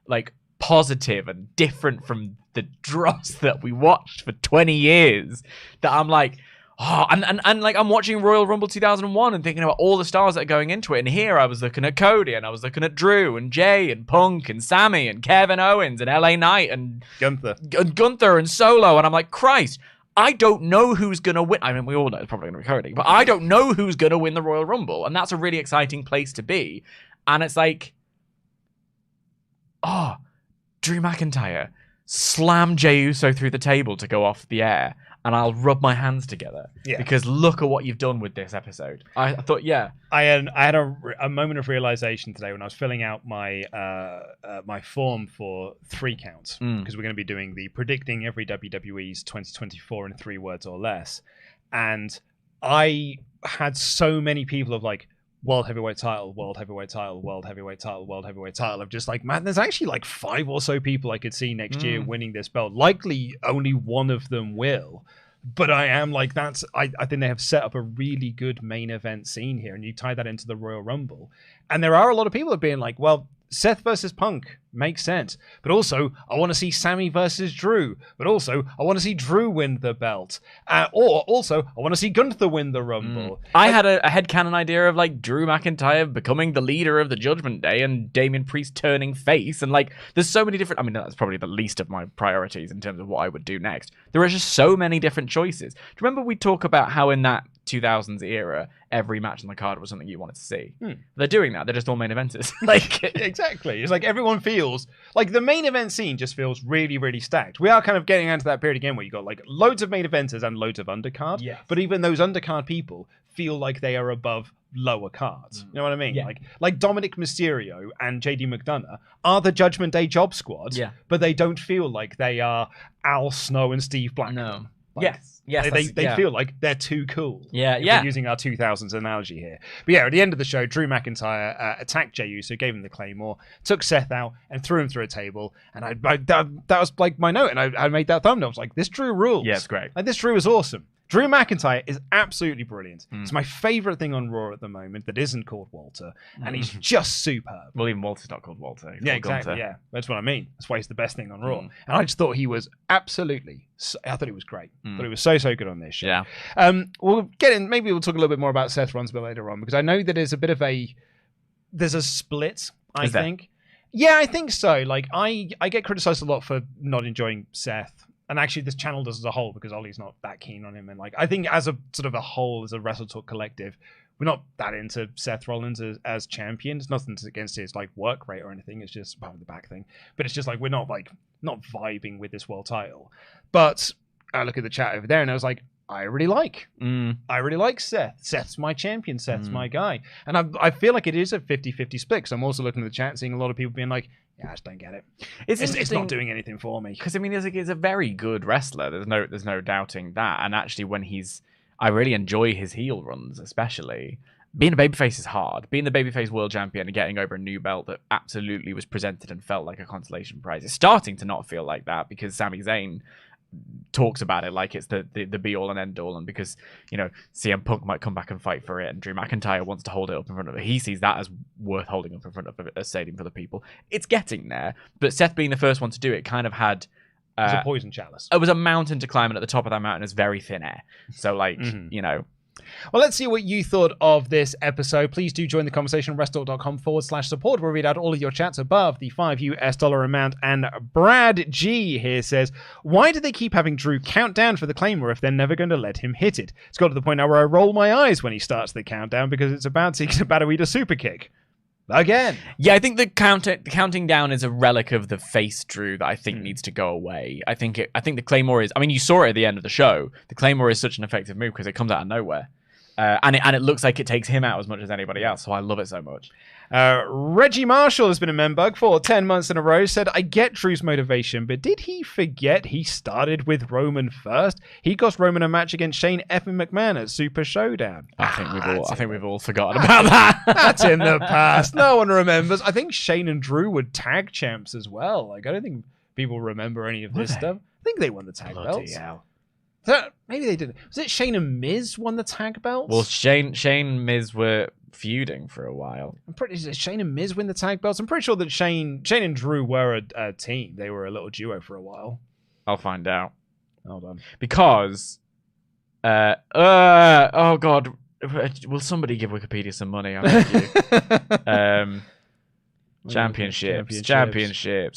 B: like positive and different from the dross that we watched for 20 years that I'm like, oh, and like I'm watching Royal Rumble 2001 and thinking about all the stars that are going into it. And here I was looking at Cody, and I was looking at Drew and Jey and Punk and Sami and Kevin Owens and LA Knight and Gunther and Solo. And I'm like, Christ, I don't know who's going to win. I mean, we all know it's probably going to be Cody, but I don't know who's going to win the Royal Rumble. And that's a really exciting place to be. And it's like, oh, Drew McIntyre slam Jey Uso through the table to go off the air, and I'll rub my hands together because look at what you've done with this episode. I thought,
A: I had a moment of realization today when I was filling out my my form for 3 counts, because we're going to be doing the predicting every WWE's 2024 in 3 words or less, and I had so many people of like, World Heavyweight title, World Heavyweight title, World Heavyweight title, World Heavyweight title. I'm just like, man, there's actually like 5 or so people I could see next year winning this belt. Likely only one of them will. But I am like, I think they have set up a really good main event scene here. And you tie that into the Royal Rumble. And there are a lot of people that are being like, well, Seth versus Punk makes sense. But also, I want to see Sami versus Drew. But also, I want to see Drew win the belt. Or also, I want to see Gunther win the Rumble.
B: I had a headcanon idea of like Drew McIntyre becoming the leader of the Judgment Day and Damian Priest turning face. And like, there's so many different... I mean, that's probably the least of my priorities in terms of what I would do next. There are just so many different choices. Do you remember we talk about how in that 2000s era, every match on the card was something you wanted to see? They're doing that. They're just all main eventers. Like,
A: exactly. It's like everyone feels like the main event scene just feels really, really stacked. We are kind of getting into that period again where you got like loads of main eventers and loads of undercard.
B: Yes.
A: But even those undercard people feel like they are above lower cards. You know what I mean?
B: Yeah.
A: Like Dominic Mysterio and JD McDonough are the Judgment Day job squad, but they don't feel like they are Al Snow and Steve Blackman.
B: No.
A: Like,
B: yes.
A: They feel like they're too cool.
B: Yeah.
A: We're using our 2000s analogy here. But yeah, at the end of the show, Drew McIntyre attacked Jey Uso, gave him the Claymore, took Seth out, and threw him through a table. And that was like my note, and I made that thumbnail. I was like, this Drew rules.
B: Yeah, it's great.
A: Like, this Drew is awesome. Drew McIntyre is absolutely brilliant. It's my favorite thing on Raw at the moment that isn't called Walter, and he's just superb.
B: Well, even Walter's not called Walter.
A: Yeah, exactly. Gunther. Yeah, that's what I mean. That's why he's the best thing on Raw. And I just thought he was absolutely. I thought he was great. I thought he was so good on this show.
B: Yeah.
A: We'll get in. Maybe we'll talk a little bit more about Seth Rollins a bit later on, because I know that there's a bit of there's a split. I think. Yeah, I think so. Like I get criticized a lot for not enjoying Seth. And actually, this channel does as a whole, because Ollie's not that keen on him. And like, I think as a sort of a whole, as a WrestleTalk collective, we're not that into Seth Rollins as champion. It's nothing against his like work rate or anything. It's just the back thing. But it's just like we're not vibing with this world title. But I look at the chat over there, and I was like, I really like Seth. Seth's my champion. Seth's my guy. And I feel like it is a 50-50 split. Because I'm also looking at the chat, seeing a lot of people being like, yeah, I just don't get it. It's not doing anything for me.
B: Because I mean, he's a very good wrestler. There's no doubting that. And actually, I really enjoy his heel runs, especially. Being a babyface is hard. Being the babyface world champion and getting over a new belt that absolutely was presented and felt like a consolation prize. It's starting to not feel like that, because Sami Zayn talks about it like it's the be all and end all, and because CM Punk might come back and fight for it, and Drew McIntyre wants to hold it up in front of it. He sees that as worth holding up in front of a stadium for the people. It's getting there, but Seth being the first one to do it kind of had
A: it was a poison chalice.
B: It was a mountain to climb, and at the top of that mountain is very thin air. So like
A: Well, let's see what you thought of this episode. Please do join the conversation on WrestleTalk.com/support, where we read out all of your chats above the $5 amount. And Brad G here says, why do they keep having Drew count down for the Claymore if they're never going to let him hit it? It's got to the point now where I roll my eyes when he starts the countdown, because it's about to eat a super kick. Again.
B: Yeah, I think the counting down is a relic of the face Drew that I think needs to go away. I think the Claymore is... I mean, you saw it at the end of the show. The Claymore is such an effective move because it comes out of nowhere. And it looks like it takes him out as much as anybody else, so I love it so much.
A: Reggie Marshall has been a membug for 10 months in a row, said, I get Drew's motivation, but did he forget he started with Roman first? He cost Roman a match against Shane effing McMahon at Super Showdown.
B: I think we've all forgotten about that.
A: That's in the past. No one remembers. I think Shane and Drew were tag champs as well. Like, I don't think people remember any of this stuff. I think they won the tag belts. Maybe they didn't. Was it Shane and Miz won the tag belts?
B: Well, Shane and Miz were feuding for a while.
A: I'm pretty sure Shane and Miz win the tag belts. I'm pretty sure that Shane and Drew were a team. They were a little duo for a while.
B: I'll find out.
A: Hold on.
B: Because, oh God, will somebody give Wikipedia some money? I beg you. Championships,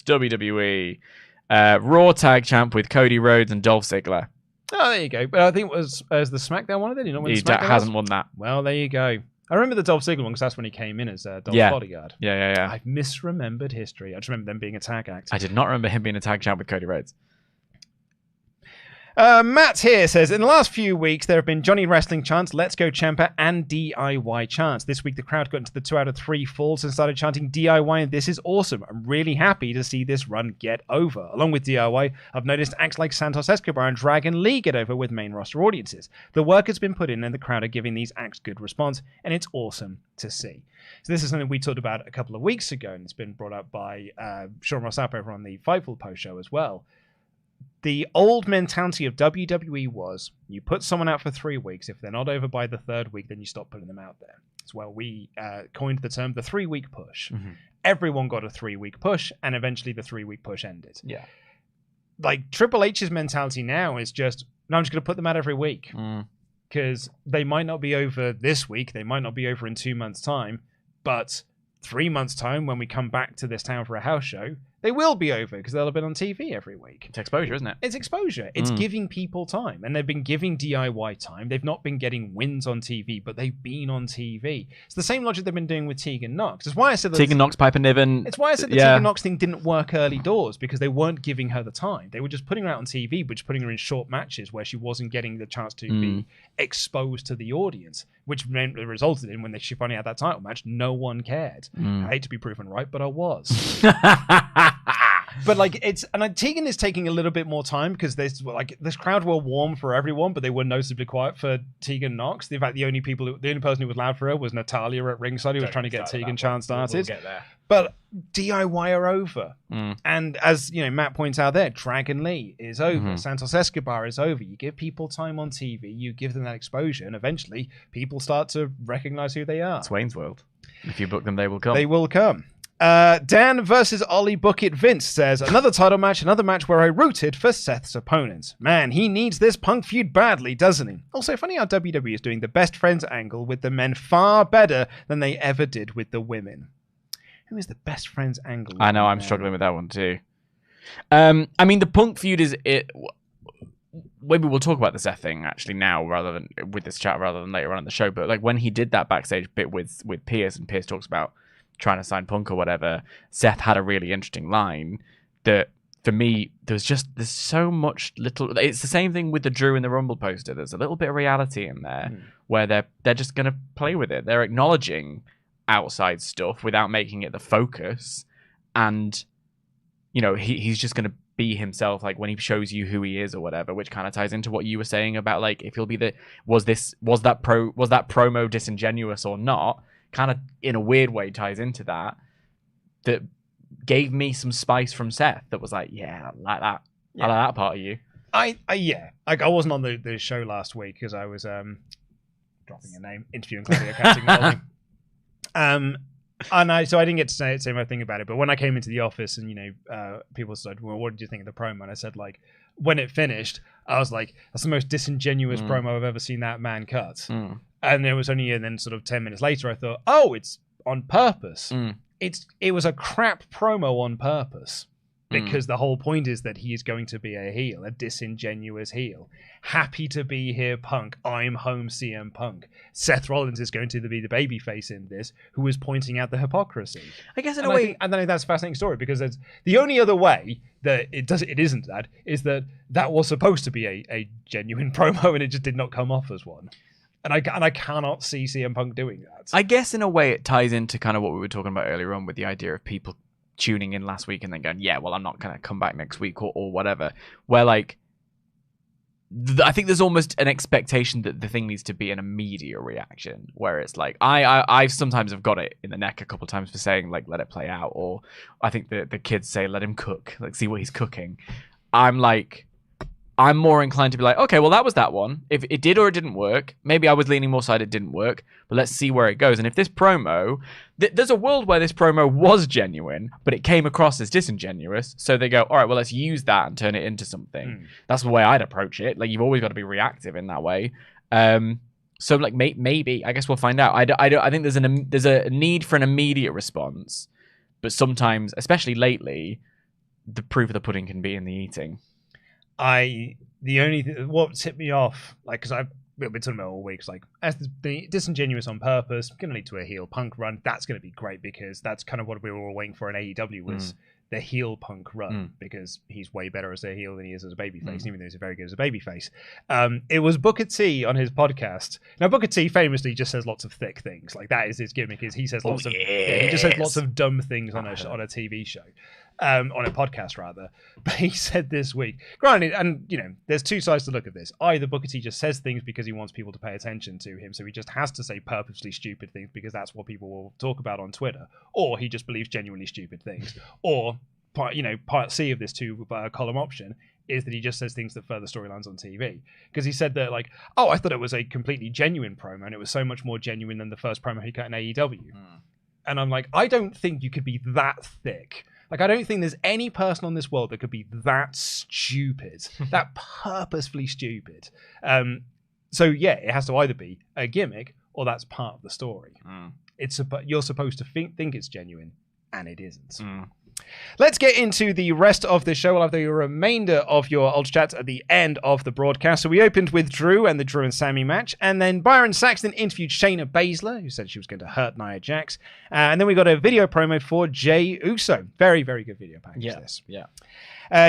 B: WWE, Raw tag champ with Cody Rhodes and Dolph Ziggler.
A: Oh, there you go. But I think it was the SmackDown one. Did he not win SmackDown?
B: He hasn't won that.
A: Well, there you go. I remember the Dolph Ziggler one because that's when he came in as Dolph's bodyguard.
B: Yeah.
A: I've misremembered history. I just remember them being a tag act.
B: I did not remember him being a tag champ with Cody Rhodes.
A: Matt here says, in the last few weeks, there have been Johnny Wrestling chants, Let's Go Ciampa, and DIY chants. This week, the crowd got into the 2 out of 3 falls and started chanting DIY, and this is awesome. I'm really happy to see this run get over. Along with DIY, I've noticed acts like Santos Escobar and Dragon Lee get over with main roster audiences. The work has been put in, and the crowd are giving these acts good response, and it's awesome to see. So this is something we talked about a couple of weeks ago, and it's been brought up by Sean Ross Sapp over on the Fightful post show as well. The old mentality of WWE was you put someone out for 3 weeks. If they're not over by the 3rd week, then you stop putting them out there. It's where we coined the term the 3-week push. Mm-hmm. Everyone got a 3-week push, and eventually the 3-week push ended.
B: Yeah.
A: Like Triple H's mentality now is just, no, I'm just going to put them out every week. Because they might not be over this week. They might not be over in 2 months' time. But 3 months' time, when we come back to this town for a house show, they will be over because they'll have been on TV every week.
B: It's exposure, isn't it?
A: It's exposure. It's giving people time. And they've been giving DIY time. They've not been getting wins on TV, but they've been on TV. It's the same logic they've been doing with Tegan Nox. It's why I said that
B: Tegan Nox, Piper Niven.
A: It's why I said the Tegan Nox thing didn't work early doors, because they weren't giving her the time. They were just putting her out on TV, but just putting her in short matches where she wasn't getting the chance to be exposed to the audience, which resulted in when she finally had that title match, no one cared. I hate to be proven right, but I was. But like Tegan is taking a little bit more time because this crowd were warm for everyone, but they were noticeably quiet for Tegan Knox. In fact, the only person who was loud for her was Natalya at ringside, who was trying to get Tegan chant started.
B: We'll get there.
A: But DIY are over. And as Matt points out there, Dragon Lee is over. Santos Escobar is over. You give people time on TV, you give them that exposure, and eventually people start to recognize who they are.
B: It's Wayne's World. If you book them, they will come.
A: They will come. Dan versus Ollie Bucket Vince says, another title match, another match where I rooted for Seth's opponents. Man, he needs this Punk feud badly, doesn't he? Also, funny how WWE is doing the best friends angle with the men far better than they ever did with the women. Who is the best friends angle?
B: I know, I'm struggling with that one too. I mean, the Punk feud is it. Maybe we'll talk about the Seth thing actually now, rather than with this chat, rather than later on in the show. But like when he did that backstage bit with Pearce, and Pearce talks about trying to sign Punk or whatever, Seth had a really interesting line that for me there's so much little. It's the same thing with the Drew and the Rumble poster. There's a little bit of reality in there where they're just gonna play with it. They're acknowledging outside stuff without making it the focus, and he's just gonna be himself, like when he shows you who he is or whatever, which kind of ties into what you were saying about like if he'll be was that promo disingenuous or not. Kind of in a weird way ties into that gave me some spice from Seth that was like, yeah, I like that. I like that part of you.
A: I wasn't on the show last week because I was dropping a name, interviewing Claudia Castagnoli. So I didn't get to say my thing about it, but when I came into the office and people said, well, what did you think of the promo? And I said, like, when it finished, I was like, that's the most disingenuous promo I've ever seen that man cut. And it was only, and then sort of 10 minutes later, I thought, oh, it's on purpose. It was a crap promo on purpose because the whole point is that he is going to be a heel, a disingenuous heel. Happy to be here, Punk. I'm home, CM Punk. Seth Rollins is going to be the babyface in this, who is pointing out the hypocrisy.
B: I guess in a way,
A: and then that's a fascinating story because the only other way that it isn't that is that was supposed to be a genuine promo and it just did not come off as one. And I cannot see CM Punk doing that.
B: I guess in a way it ties into kind of what we were talking about earlier on with the idea of people tuning in last week and then going, yeah, well, I'm not going to come back next week or whatever. Where like, I think there's almost an expectation that the thing needs to be an immediate reaction. Where it's like, I sometimes have got it in the neck a couple of times for saying like, let it play out. Or I think the kids say, let him cook, like see what he's cooking. I'm more inclined to be like, okay, well, that was that one. If it did or it didn't work, maybe I was leaning more side it didn't work, but let's see where it goes. And if this promo, there's a world where this promo was genuine, but it came across as disingenuous. So they go, all right, well, let's use that and turn it into something. That's the way I'd approach it. Like, you've always got to be reactive in that way. So like maybe, I guess we'll find out. I think there's a need for an immediate response, but sometimes, especially lately, the proof of the pudding can be in the eating.
A: What tipped me off, like, because we've been talking about all weeks, like, as the disingenuous on purpose, going to lead to a heel Punk run. That's going to be great because that's kind of what we were all waiting for in AEW was the heel Punk run because he's way better as a heel than he is as a babyface, even though he's very good as a babyface. It was Booker T on his podcast. Now, Booker T famously just says lots of thick things. Like, that is his gimmick. He says lots of he just says lots of dumb things on a TV show. On a podcast rather, but he said this week, granted, and there's two sides to look at this. Either Booker T just says things because he wants people to pay attention to him, so he just has to say purposely stupid things because that's what people will talk about on Twitter, or he just believes genuinely stupid things, or part C of this two-column option is that he just says things that further storylines on TV. Because he said that, like, oh, I thought it was a completely genuine promo, and it was so much more genuine than the first promo he cut in AEW. And I'm like, I don't think you could be that thick. Like, I don't think there's any person on this world that could be that stupid, that purposefully stupid. So, yeah, it has to either be a gimmick or that's part of the story. You're supposed to think it's genuine, and it isn't. Let's get into the rest of the show. We'll have the remainder of your Ultrachats at the end of the broadcast. So we opened with Drew and the Drew and Sami match, and then Byron Saxton interviewed Shayna Baszler, who said she was going to hurt Nia Jax. And then we got a video promo for Jey Uso. Very, very good video package.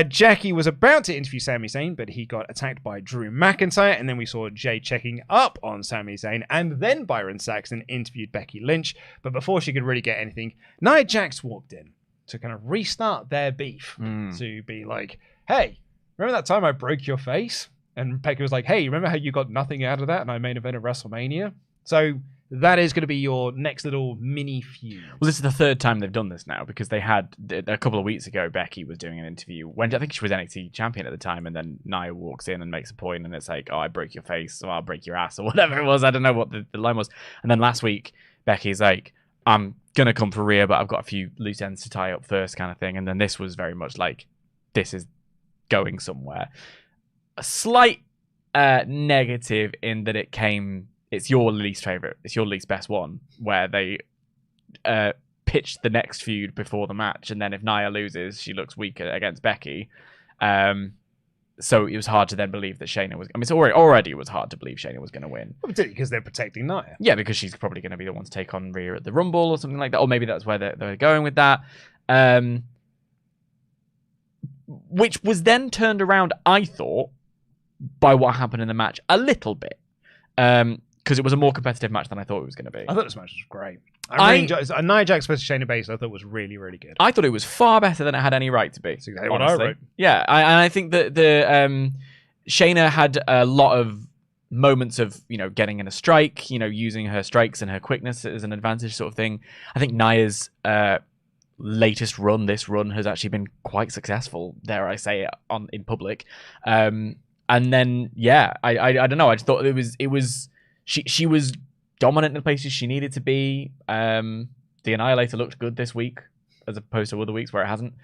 A: Jackie was about to interview Sami Zayn, but he got attacked by Drew McIntyre, and then we saw Jey checking up on Sami Zayn, and then Byron Saxton interviewed Becky Lynch. But before she could really get anything, Nia Jax walked in. to kind of restart their beef, to be like, hey, remember that time I broke your face? And Becky was like, hey, remember how you got nothing out of that and I main evented WrestleMania? So that is going to be your next little mini feud.
B: Well, this is the third time they've done this now, because they had, a couple of weeks ago, Becky was doing an interview when I think she was NXT champion at the time, and then Nia walks in and makes a point, and it's like, oh, I broke your face, or I'll break your ass, or whatever it was. I don't know what the line was. And then last week, Becky's like, I'm going to come for Rhea, but I've got a few loose ends to tie up first, kind of thing. And then this was very much like, this is going somewhere. A slight negative in that it's your least favorite, it's your least best one, where they pitched the next feud before the match, and then if Nia loses, she looks weaker against Becky. So it was hard to then believe that Shayna was. I mean, it's already it was hard to believe Shayna was going to win.
A: Well, particularly because they're protecting Nia.
B: Yeah, because she's probably going to be the one to take on Rhea at the Rumble or something like that, or maybe that's where they're going with that. Which was then turned around, I thought, by what happened in the match a little bit. Because it was a more competitive match than I thought it was going to be.
A: I thought this match was great. I really enjoyed it. Nia Jax versus Shayna Baszler I thought was really, really good.
B: I thought it was far better than it had any right to be.
A: That's exactly what I wrote.
B: Yeah, and I think that Shayna had a lot of moments of, getting in a strike, using her strikes and her quickness as an advantage sort of thing. I think Nia's latest run, this run, has actually been quite successful, dare I say it, in public. And then, I don't know. I just thought it was she was dominant in the places she needed to be. The Annihilator looked good this week, as opposed to other weeks where it hasn't.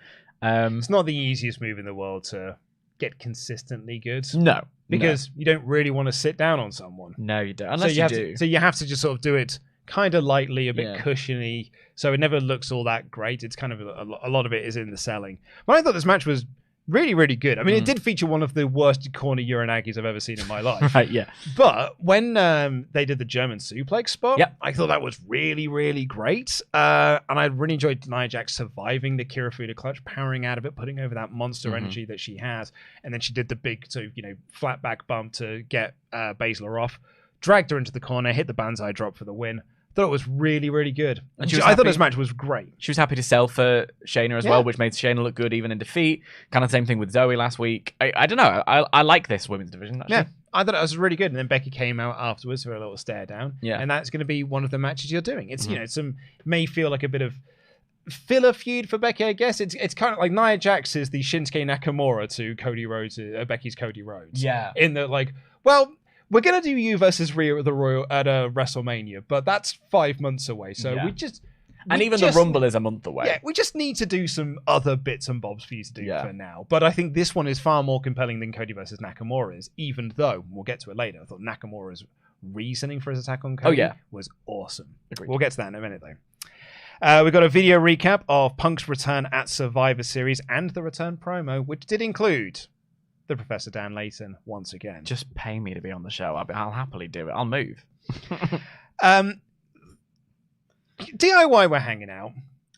A: It's not the easiest move in the world to get consistently good.
B: No.
A: Because you don't really want to sit down on someone.
B: No, you don't. Unless you do.
A: So you have to just sort of do it kind of lightly, a bit cushiony, so it never looks all that great. It's kind of a lot of it is in the selling. But I thought this match was really, really good. I mean, it did feature one of the worst corner Uranagis I've ever seen in my life.
B: Right, yeah.
A: But when they did the German suplex spot, I thought that was really, really great. And I really enjoyed Nia Jax surviving the Kirifuda clutch, powering out of it, putting over that monster energy that she has. And then she did the big, flat back bump to get Baszler off, dragged her into the corner, hit the Banzai drop for the win. Thought it was really, really good. And I thought this match was great.
B: She was happy to sell for Shayna as well, which made Shayna look good even in defeat. Kind of the same thing with Zoe last week. I don't know. I like this women's division, actually.
A: Yeah, I thought it was really good. And then Becky came out afterwards for a little stare down.
B: Yeah.
A: And that's going to be one of the matches you're doing. It's, may feel like a bit of filler feud for Becky, I guess. It's kind of like Nia Jax is the Shinsuke Nakamura to Cody Rhodes, Becky's Cody Rhodes.
B: Yeah.
A: In that, well, we're going to do you versus Rhea at the Royal at WrestleMania, but that's 5 months away. So
B: the Rumble is a month away.
A: Yeah, we just need to do some other bits and bobs for you to do for now. But I think this one is far more compelling than Cody versus Nakamura is, even though, we'll get to it later, I thought Nakamura's reasoning for his attack on Cody was awesome.
B: Agreed.
A: We'll get to that in a minute, though. We've got a video recap of Punk's return at Survivor Series and the return promo, which did include the Professor Dan Layton once again.
B: Just pay me to be on the show. I'll happily do it. I'll move.
A: DIY were hanging out,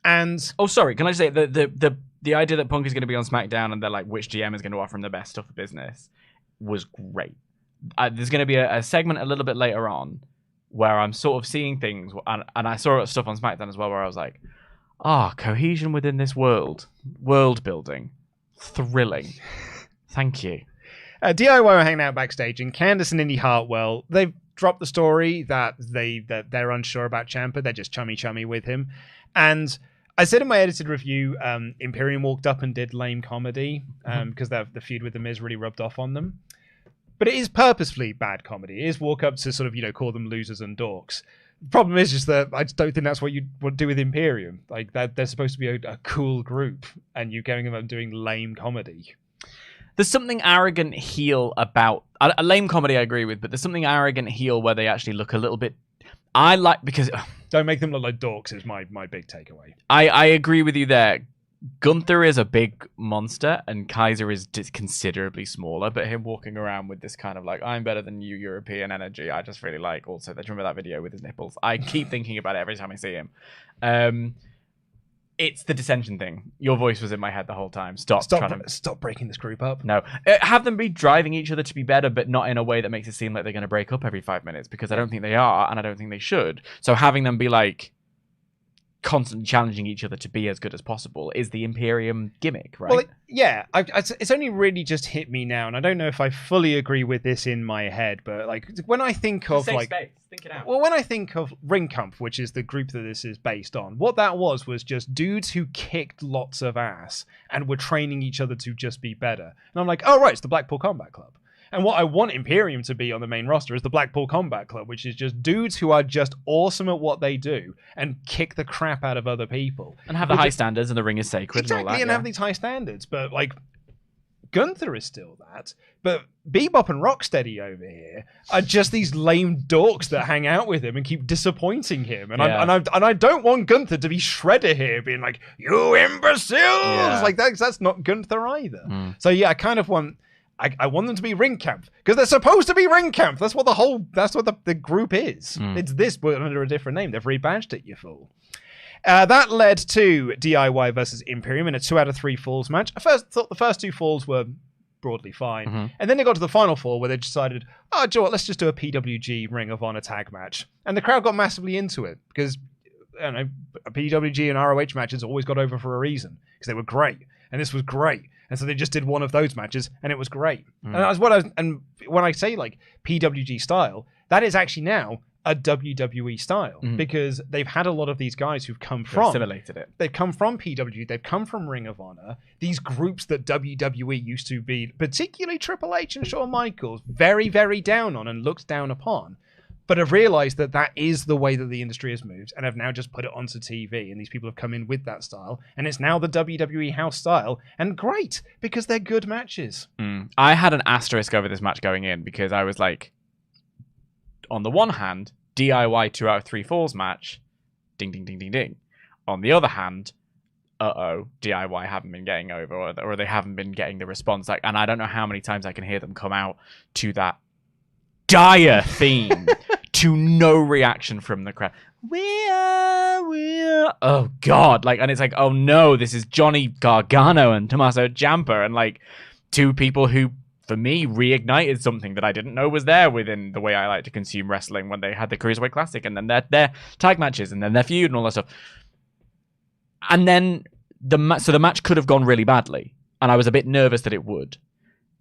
A: and
B: sorry, can I just say the idea that Punk is going to be on SmackDown and they're like, which GM is going to offer him the best stuff for business was great. There's going to be a segment a little bit later on where I'm sort of seeing things, and I saw stuff on SmackDown as well where I was like, cohesion within this world building, thrilling. Thank you.
A: DIY were hanging out backstage, and Candice and Indy Hartwell, they've dropped the story that they're unsure about Ciampa. They're just chummy with him. And I said in my edited review, Imperium walked up and did lame comedy because the feud with The Miz really rubbed off on them. But it is purposefully bad comedy. It is walk up to sort of, call them losers and dorks. The problem is just that I just don't think that's what you would do with Imperium. Like, they're supposed to be a cool group, and you're going about doing lame comedy.
B: There's something arrogant heel about a lame comedy. I agree with, but there's something arrogant heel where they actually look a little bit. Because
A: don't make them look like dorks is my big takeaway.
B: I agree with you there. Gunther is a big monster and Kaiser is considerably smaller, but him walking around with this kind of like, I'm better than you European energy, I just really like. Also, do you remember that video with his nipples? I keep thinking about it every time I see him. It's the dissension thing. Your voice was in my head the whole time. Stop breaking this group up. No. Have them be driving each other to be better, but not in a way that makes it seem like they're going to break up every 5 minutes, because I don't think they are, and I don't think they should. So having them be like, constantly challenging each other to be as good as possible is the Imperium gimmick, right?
A: Well, yeah, it's only really just hit me now, and I don't know if I fully agree with this in my head, but like when I think of
B: think it out.
A: well, when I think of Ringkampf, which is the group that this is based on, what that was just dudes who kicked lots of ass and were training each other to just be better. And I'm like, oh right, it's the Blackpool Combat Club. And what I want Imperium to be on the main roster is the Blackpool Combat Club, which is just dudes who are just awesome at what they do and kick the crap out of other people.
B: And have the high standards, and the ring is sacred.
A: Exactly,
B: and all that,
A: and have these high standards. But, like, Gunther is still that. But Bebop and Rocksteady over here are just these lame dorks that hang out with him and keep disappointing him. And I don't want Gunther to be Shredder here, being like, you imbeciles! Yeah. Like, that's not Gunther either. So, yeah, I kind of want... I want them to be Ringkampf because they're supposed to be Ringkampf. That's what the group is. It's this, but under a different name. They've rebadged it, you fool. That led to DIY versus Imperium in a 2 out of 3 falls match. I first thought the first 2 falls were broadly fine. And then they got to the final fall where they decided, oh, do you know what, let's just do a PWG Ring of Honor tag match. And the crowd got massively into it because, I don't know, a PWG and ROH matches always got over for a reason because they were great. And this was great. And so they just did one of those matches, and it was great. And when I say like PWG style, that is actually now a WWE style because they've had a lot of these guys who've come from
B: assimilated it.
A: They've come from PWG, they've come from Ring of Honor. These groups that WWE used to be, particularly Triple H and Shawn Michaels, very, very down on and looked down upon. But have realized that that is the way that the industry has moved and have now just put it onto TV. And these people have come in with that style. And it's now the WWE house style. And great, because they're good matches.
B: I had an asterisk over this match going in because I was like, on the one hand, DIY 2 out of 3 falls match, ding, ding, ding, ding, ding. On the other hand, DIY haven't been getting over or they haven't been getting the response. And I don't know how many times I can hear them come out to dire theme to no reaction from the crowd. We are. Oh God! And it's like, oh no, this is Johnny Gargano and Tommaso Ciampa, and like 2 people who, for me, reignited something that I didn't know was there within the way I like to consume wrestling when they had the Cruiserweight Classic and then their tag matches and then their feud and all that stuff. And then the match could have gone really badly, and I was a bit nervous that it would.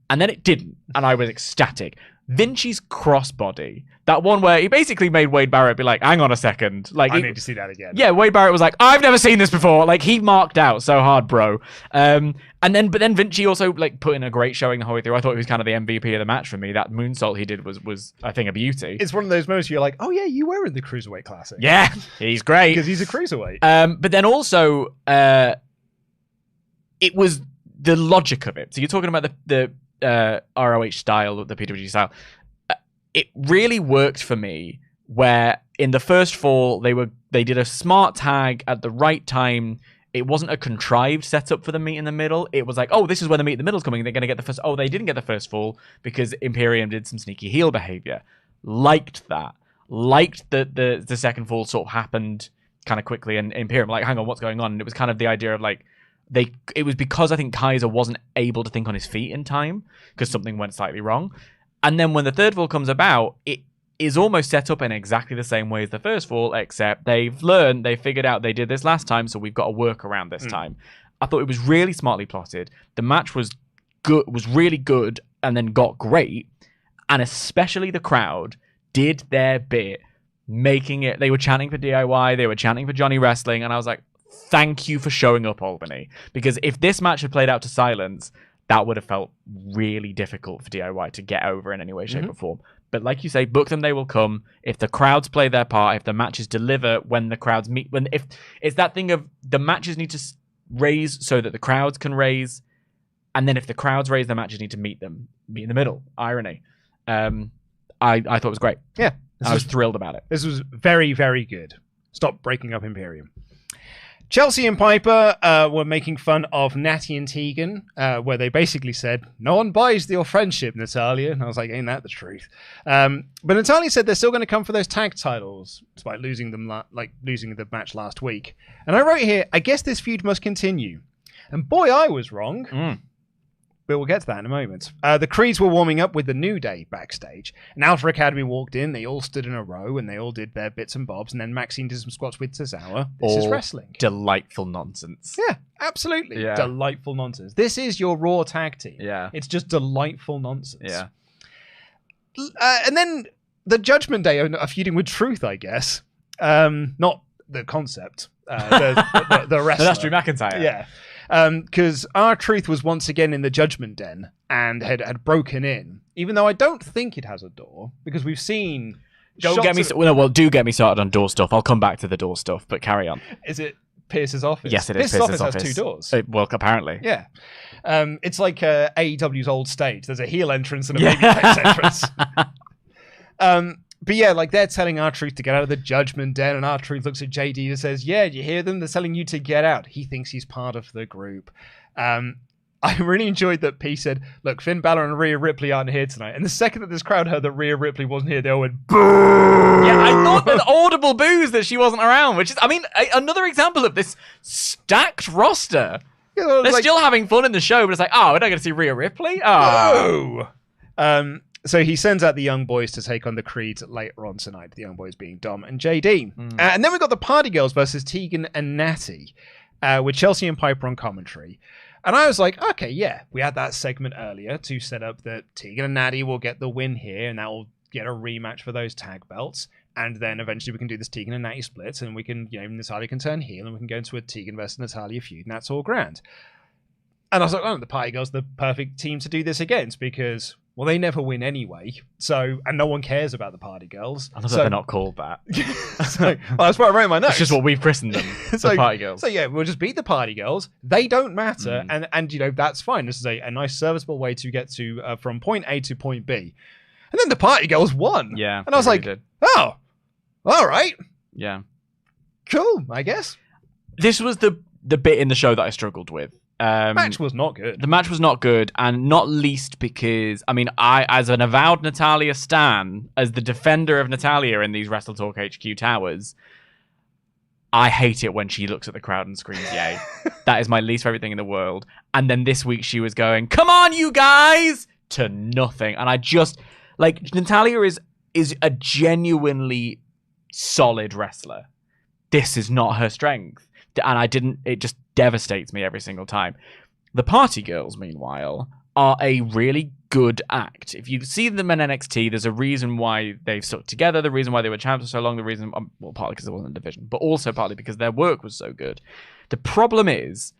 B: And then it didn't, and I was ecstatic. Vinci's crossbody, that one where he basically made Wade Barrett be like, hang on a second.
A: I need to see that again.
B: Yeah, Wade Barrett was like, I've never seen this before. Like, he marked out so hard, bro. But then Vinci also like put in a great showing the whole way through. I thought he was kind of the MVP of the match for me. That moonsault he did was I think, a beauty.
A: It's one of those moments where you're like, oh yeah, you were in the Cruiserweight Classic.
B: Yeah, he's great.
A: Because he's a Cruiserweight.
B: But then also, it was the logic of it. So you're talking about the ROH style, the PWG style. It really worked for me where in the first fall they did a smart tag at the right time. It wasn't a contrived setup for the meet in the middle. It was like, oh, this is where the meet in the middle's coming. They're going to get the first. Oh, they didn't get the first fall because Imperium did some sneaky heel behavior. Liked that. Liked that the second fall sort of happened kind of quickly, and Imperium like, hang on, what's going on? And it was kind of the idea of like, it was because I think Kaiser wasn't able to think on his feet in time because something went slightly wrong. And then when the third fall comes about, it is almost set up in exactly the same way as the first fall, except they figured out they did this last time, so we've got to work around this time. I thought it was really smartly plotted. The match was good, was really good, and then got great. And especially the crowd did their bit, making it. They were chanting for DIY, they were chanting for Johnny Wrestling, and I was like, thank you for showing up, Albany. Because if this match had played out to silence, that would have felt really difficult for DIY to get over in any way, shape, or form. But like you say, book them, they will come. If the crowds play their part, if the matches deliver when the crowds meet, if it's that thing of the matches need to raise so that the crowds can raise, and then if the crowds raise, the matches need to meet in the middle. Irony. I thought it was great.
A: Yeah.
B: I was thrilled about it.
A: This was very, very good. Stop breaking up Imperium. Chelsea and Piper were making fun of Natty and Tegan, where they basically said, no one buys your friendship, Natalya. And I was like, ain't that the truth? But Natalya said they're still going to come for those tag titles, despite losing losing the match last week. And I wrote here, I guess this feud must continue. And boy, I was wrong. but we'll get to that in a moment. The Creeds were warming up with the New Day backstage. And Alpha Academy walked in. They all stood in a row, and they all did their bits and bobs. And then Maxine did some squats with Tozawa. This is wrestling.
B: Delightful nonsense.
A: Yeah, absolutely.
B: Yeah.
A: Delightful nonsense. This is your Raw tag team.
B: Yeah.
A: It's just delightful nonsense.
B: Yeah.
A: And then the Judgment Day are feuding with Truth, I guess. Not the concept. The wrestler.
B: No, that's Drew McIntyre.
A: Yeah. Because R-Truth was once again in the Judgment Den and had broken in, even though I don't think it has a door, because we've seen...
B: Do get me started on door stuff. I'll come back to the door stuff, but carry on.
A: Is it Pearce's office?
B: Yes, it is.
A: Pearce's office has 2 doors.
B: Well, apparently.
A: Yeah. It's like AEW's old stage. There's a heel entrance and a babyface entrance. But yeah, like they're telling R-Truth to get out of the Judgment Den, and R-Truth looks at JD and says, yeah, you hear them? They're telling you to get out. He thinks he's part of the group. I really enjoyed that P said, look, Finn Balor and Rhea Ripley aren't here tonight. And the second that this crowd heard that Rhea Ripley wasn't here, they all went, boo!
B: Yeah, I thought an audible boos that she wasn't around, which is, I mean, another example of this stacked roster. Yeah, they're still having fun in the show, but it's like, oh, we're not going to see Rhea Ripley? Oh.
A: So he sends out the Young Boys to take on the Creeds later on tonight, the Young Boys being Dom and JD. And then we got the Party Girls versus Tegan and Natty, with Chelsea and Piper on commentary. And I was like, okay, yeah, we had that segment earlier to set up that Tegan and Natty will get the win here, and that will get a rematch for those tag belts. And then eventually we can do this Tegan and Natty split, and we can, Natalya can turn heel, and we can go into a Tegan versus Natalya feud, and that's all grand. And I was like, oh, the Party Girls are the perfect team to do this against, because... well, they never win anyway, and no one cares about the Party Girls.
B: I love that they're not called that.
A: That's what I wrote in my notes.
B: It's just what we've christened them, the Party Girls.
A: So yeah, we'll just beat the Party Girls. They don't matter, and that's fine. This is a nice serviceable way to get to from point A to point B. And then the Party Girls won.
B: Yeah,
A: and I was like, oh, all right.
B: Yeah.
A: Cool, I guess.
B: This was the bit in the show that I struggled with.
A: Match was not good.
B: The match was not good, and not least because, I mean, I, as an avowed Natalya stan, as the defender of Natalya in these WrestleTalk HQ towers, I hate it when she looks at the crowd and screams, yay. That is my least favorite thing in the world. And then this week she was going, come on, you guys, to nothing. And I just, like, Natalya is a genuinely solid wrestler. This is not her strength. And it just devastates me every single time. The Party Girls, meanwhile, are a really good act. If you see them in NXT, there's a reason why they've stuck together, the reason why they were champs for so long, the reason, well, partly because it wasn't a division, but also partly because their work was so good. The problem is,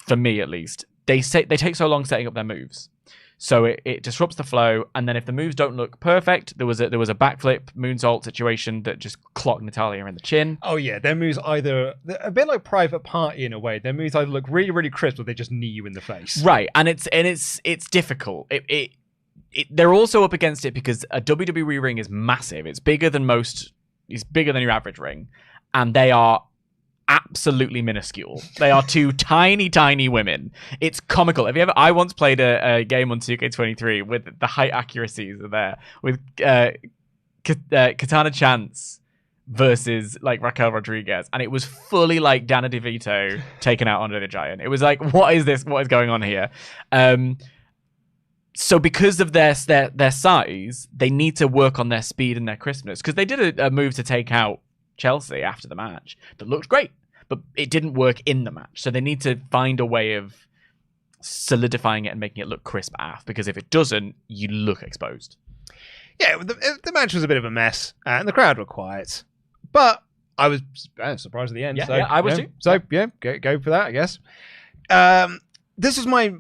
B: for me at least, they take so long setting up their moves. So it disrupts the flow, and then if the moves don't look perfect, there was a backflip moonsault situation that just clocked Natalya in the chin.
A: Oh yeah, their moves either a bit like Private Party in a way. Their moves either look really really crisp, or they just knee you in the face.
B: Right, and it's difficult. They're also up against it because a WWE ring is massive. It's bigger than your average ring, and they are absolutely minuscule. They are 2 tiny, tiny women. It's comical. I once played a game on 2K23 with the height accuracies are there with Katana Chance versus like Raquel Rodriguez, and it was fully like Dana DeVito taken out Andre the Giant. It was like, what is this? What is going on here? So because of their size, they need to work on their speed and their crispness, because they did a move to take out Chelsea after the match that looked great, but it didn't work in the match. So they need to find a way of solidifying it and making it look crisp AF, because if it doesn't, you look exposed.
A: Yeah, the match was a bit of a mess, and the crowd were quiet, but I was surprised at the end.
B: Yeah,
A: so,
B: yeah, I was too.
A: So yeah, go for that, I guess. This was my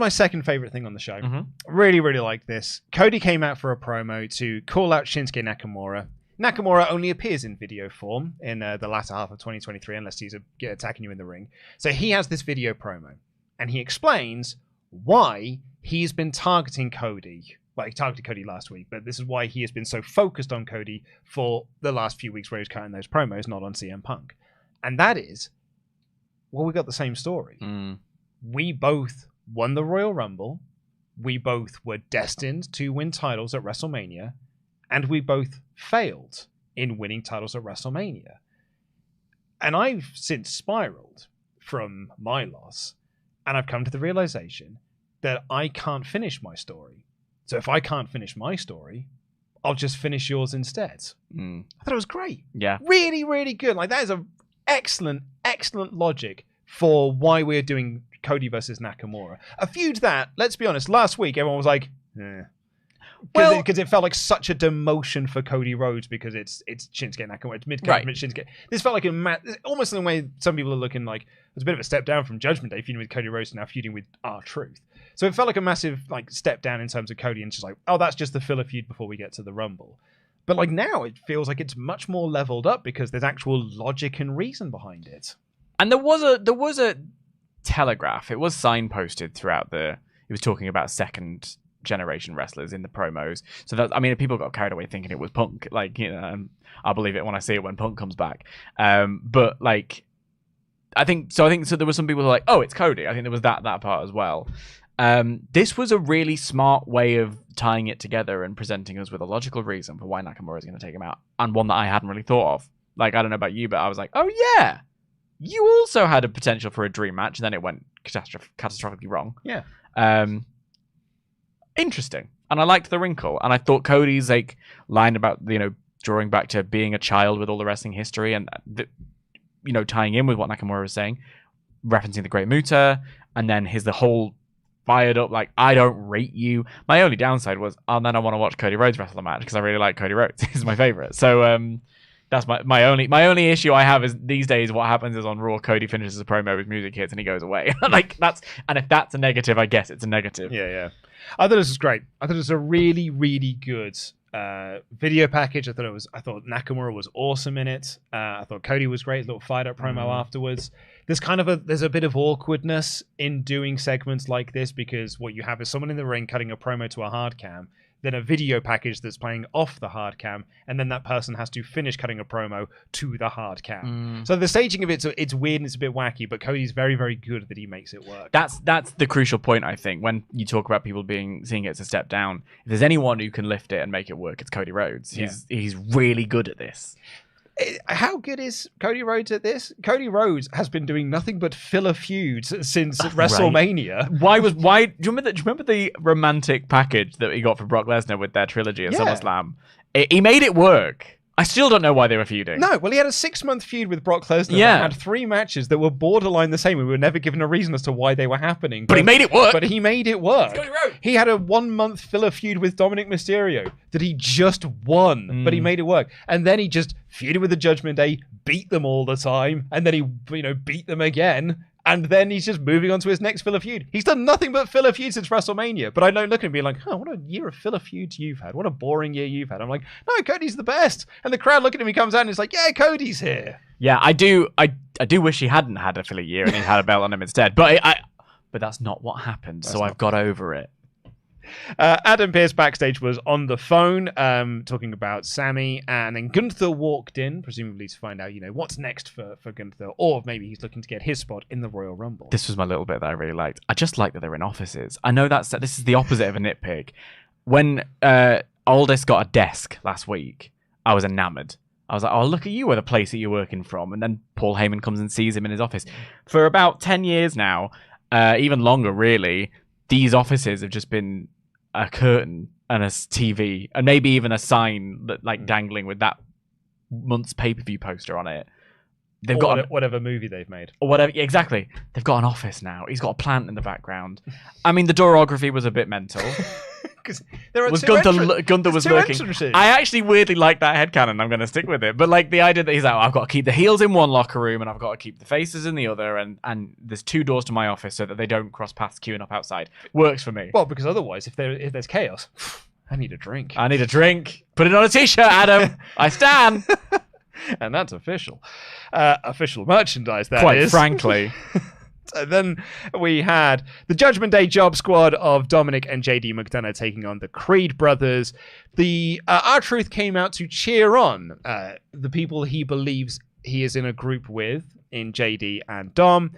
A: second favorite thing on the show. Really, really liked this. Cody came out for a promo to call out Shinsuke Nakamura. Nakamura only appears in video form in the latter half of 2023 unless he's attacking you in the ring. So he has this video promo, and he explains why he's been targeting Cody. Well, he targeted Cody last week, but this is why he has been so focused on Cody for the last few weeks where he's cutting those promos, not on CM Punk. And that is, well, we got the same story. We both won the Royal Rumble. We both were destined to win titles at WrestleMania. And we both failed in winning titles at WrestleMania. And I've since spiraled from my loss. And I've come to the realization that I can't finish my story. So if I can't finish my story, I'll just finish yours instead. I thought it was great.
B: Yeah.
A: Really, really good. Like, that is a excellent logic for why we're doing Cody versus Nakamura. A feud that, let's be honest, last week everyone was like, because it felt like such a demotion for Cody Rhodes because it's Shinsuke Nakamura, it's mid-card, Shinsuke. This felt like almost in the way some people are looking like it's a bit of a step down from Judgment Day, feuding with Cody Rhodes and now feuding with R-Truth. So it felt like a massive like step down in terms of Cody, and just like, oh, that's just the filler feud before we get to the Rumble. But like now it feels like it's much more leveled up because there's actual logic and reason behind it.
B: And there was a telegraph. It was signposted throughout it was talking about second generation wrestlers in the promos. So that, I mean, people got carried away thinking it was Punk. Like, you know, I'll believe it when I see it when Punk comes back. But like, I think so. There were some people who were like, oh, it's Cody. I think there was that part as well. This was a really smart way of tying it together and presenting us with a logical reason for why Nakamura is going to take him out, and one that I hadn't really thought of. Like, I don't know about you, but I was like, oh yeah, you also had a potential for a dream match, and then it went catastrophically wrong.
A: Yeah.
B: Interesting. And I liked the wrinkle, and I thought Cody's like line about, you know, drawing back to being a child with all the wrestling history and you know, tying in with what Nakamura was saying, referencing the Great Muta, and then the whole fired up, like, I don't rate you. My only downside was, then I want to watch Cody Rhodes wrestle the match because I really like Cody Rhodes. He's my favorite. So that's my only issue I have is these days what happens is on Raw, Cody finishes a promo, his music hits, and he goes away. Like, and if that's a negative, I guess it's a negative.
A: Yeah. I thought this was great. I thought it was a really, really good video package. I thought Nakamura was awesome in it. I thought Cody was great. A little fired up promo afterwards. There's a bit of awkwardness in doing segments like this because what you have is someone in the ring cutting a promo to a hard cam, then a video package that's playing off the hard cam, and then that person has to finish cutting a promo to the hard cam. So the staging of it's weird and it's a bit wacky, but Cody's very, very good that he makes it work.
B: That's the crucial point, I think, when you talk about people seeing it as a step down. If there's anyone who can lift it and make it work, it's Cody Rhodes. He's really good at this.
A: How good is Cody Rhodes at this? Cody Rhodes has been doing nothing but filler feuds since WrestleMania.
B: Why? Do you remember the romantic package that he got from Brock Lesnar with their trilogy at SummerSlam? He made it work. I still don't know why they were feuding.
A: No, well, he had a 6-month feud with Brock Lesnar that had 3 matches that were borderline the same. We were never given a reason as to why they were happening.
B: But he made it work.
A: But he made it work. He had a 1-month filler feud with Dominic Mysterio that he just won, but he made it work. And then he just feuded with the Judgment Day, beat them all the time, and then he beat them again. And then he's just moving on to his next filler feud. He's done nothing but filler feuds since WrestleMania. But I don't look at him being like, what a year of filler feuds you've had. What a boring year you've had. I'm like, no, Cody's the best. And the crowd looking at him, he comes out and it's like, yeah, Cody's here.
B: Yeah, I do wish he hadn't had a filler year and he had a belt on him instead. But that's not what happened. So I've got over it.
A: Adam Pearce backstage was on the phone talking about Sami, and then Gunther walked in, presumably to find out, what's next for Gunther, or maybe he's looking to get his spot in the Royal Rumble.
B: This was my little bit that I really liked. I just like that they're in offices. I know this is the opposite of a nitpick. When Aldis got a desk last week, I was enamored. I was like, oh, look at you with the place that you're working from. And then Paul Heyman comes and sees him in his office. For about 10 years now, even longer, really, these offices have just been a curtain and a TV and maybe even a sign that dangling with that month's pay-per-view poster on it. They've got
A: whatever movie they've made
B: or whatever. Exactly. They've got an office now. He's got a plant in the background. I mean, the doorography was a bit mental.
A: Because there are
B: Gunther was lurking. I actually weirdly like that headcanon. I'm going to stick with it. But the idea that he's like, I've got to keep the heels in one locker room and I've got to keep the faces in the other, and there's 2 doors to my office so that they don't cross paths queuing up outside. Works for me.
A: Well, because otherwise, if there's chaos, I need a drink.
B: Put it on a t-shirt, Adam. I stand.
A: And that's official. Official merchandise, that
B: Quite
A: is.
B: frankly.
A: So then we had the Judgment Day job squad of Dominic and JD McDonough taking on the Creed brothers. The R-Truth came out to cheer on the people he believes he is in a group with in JD and Dom.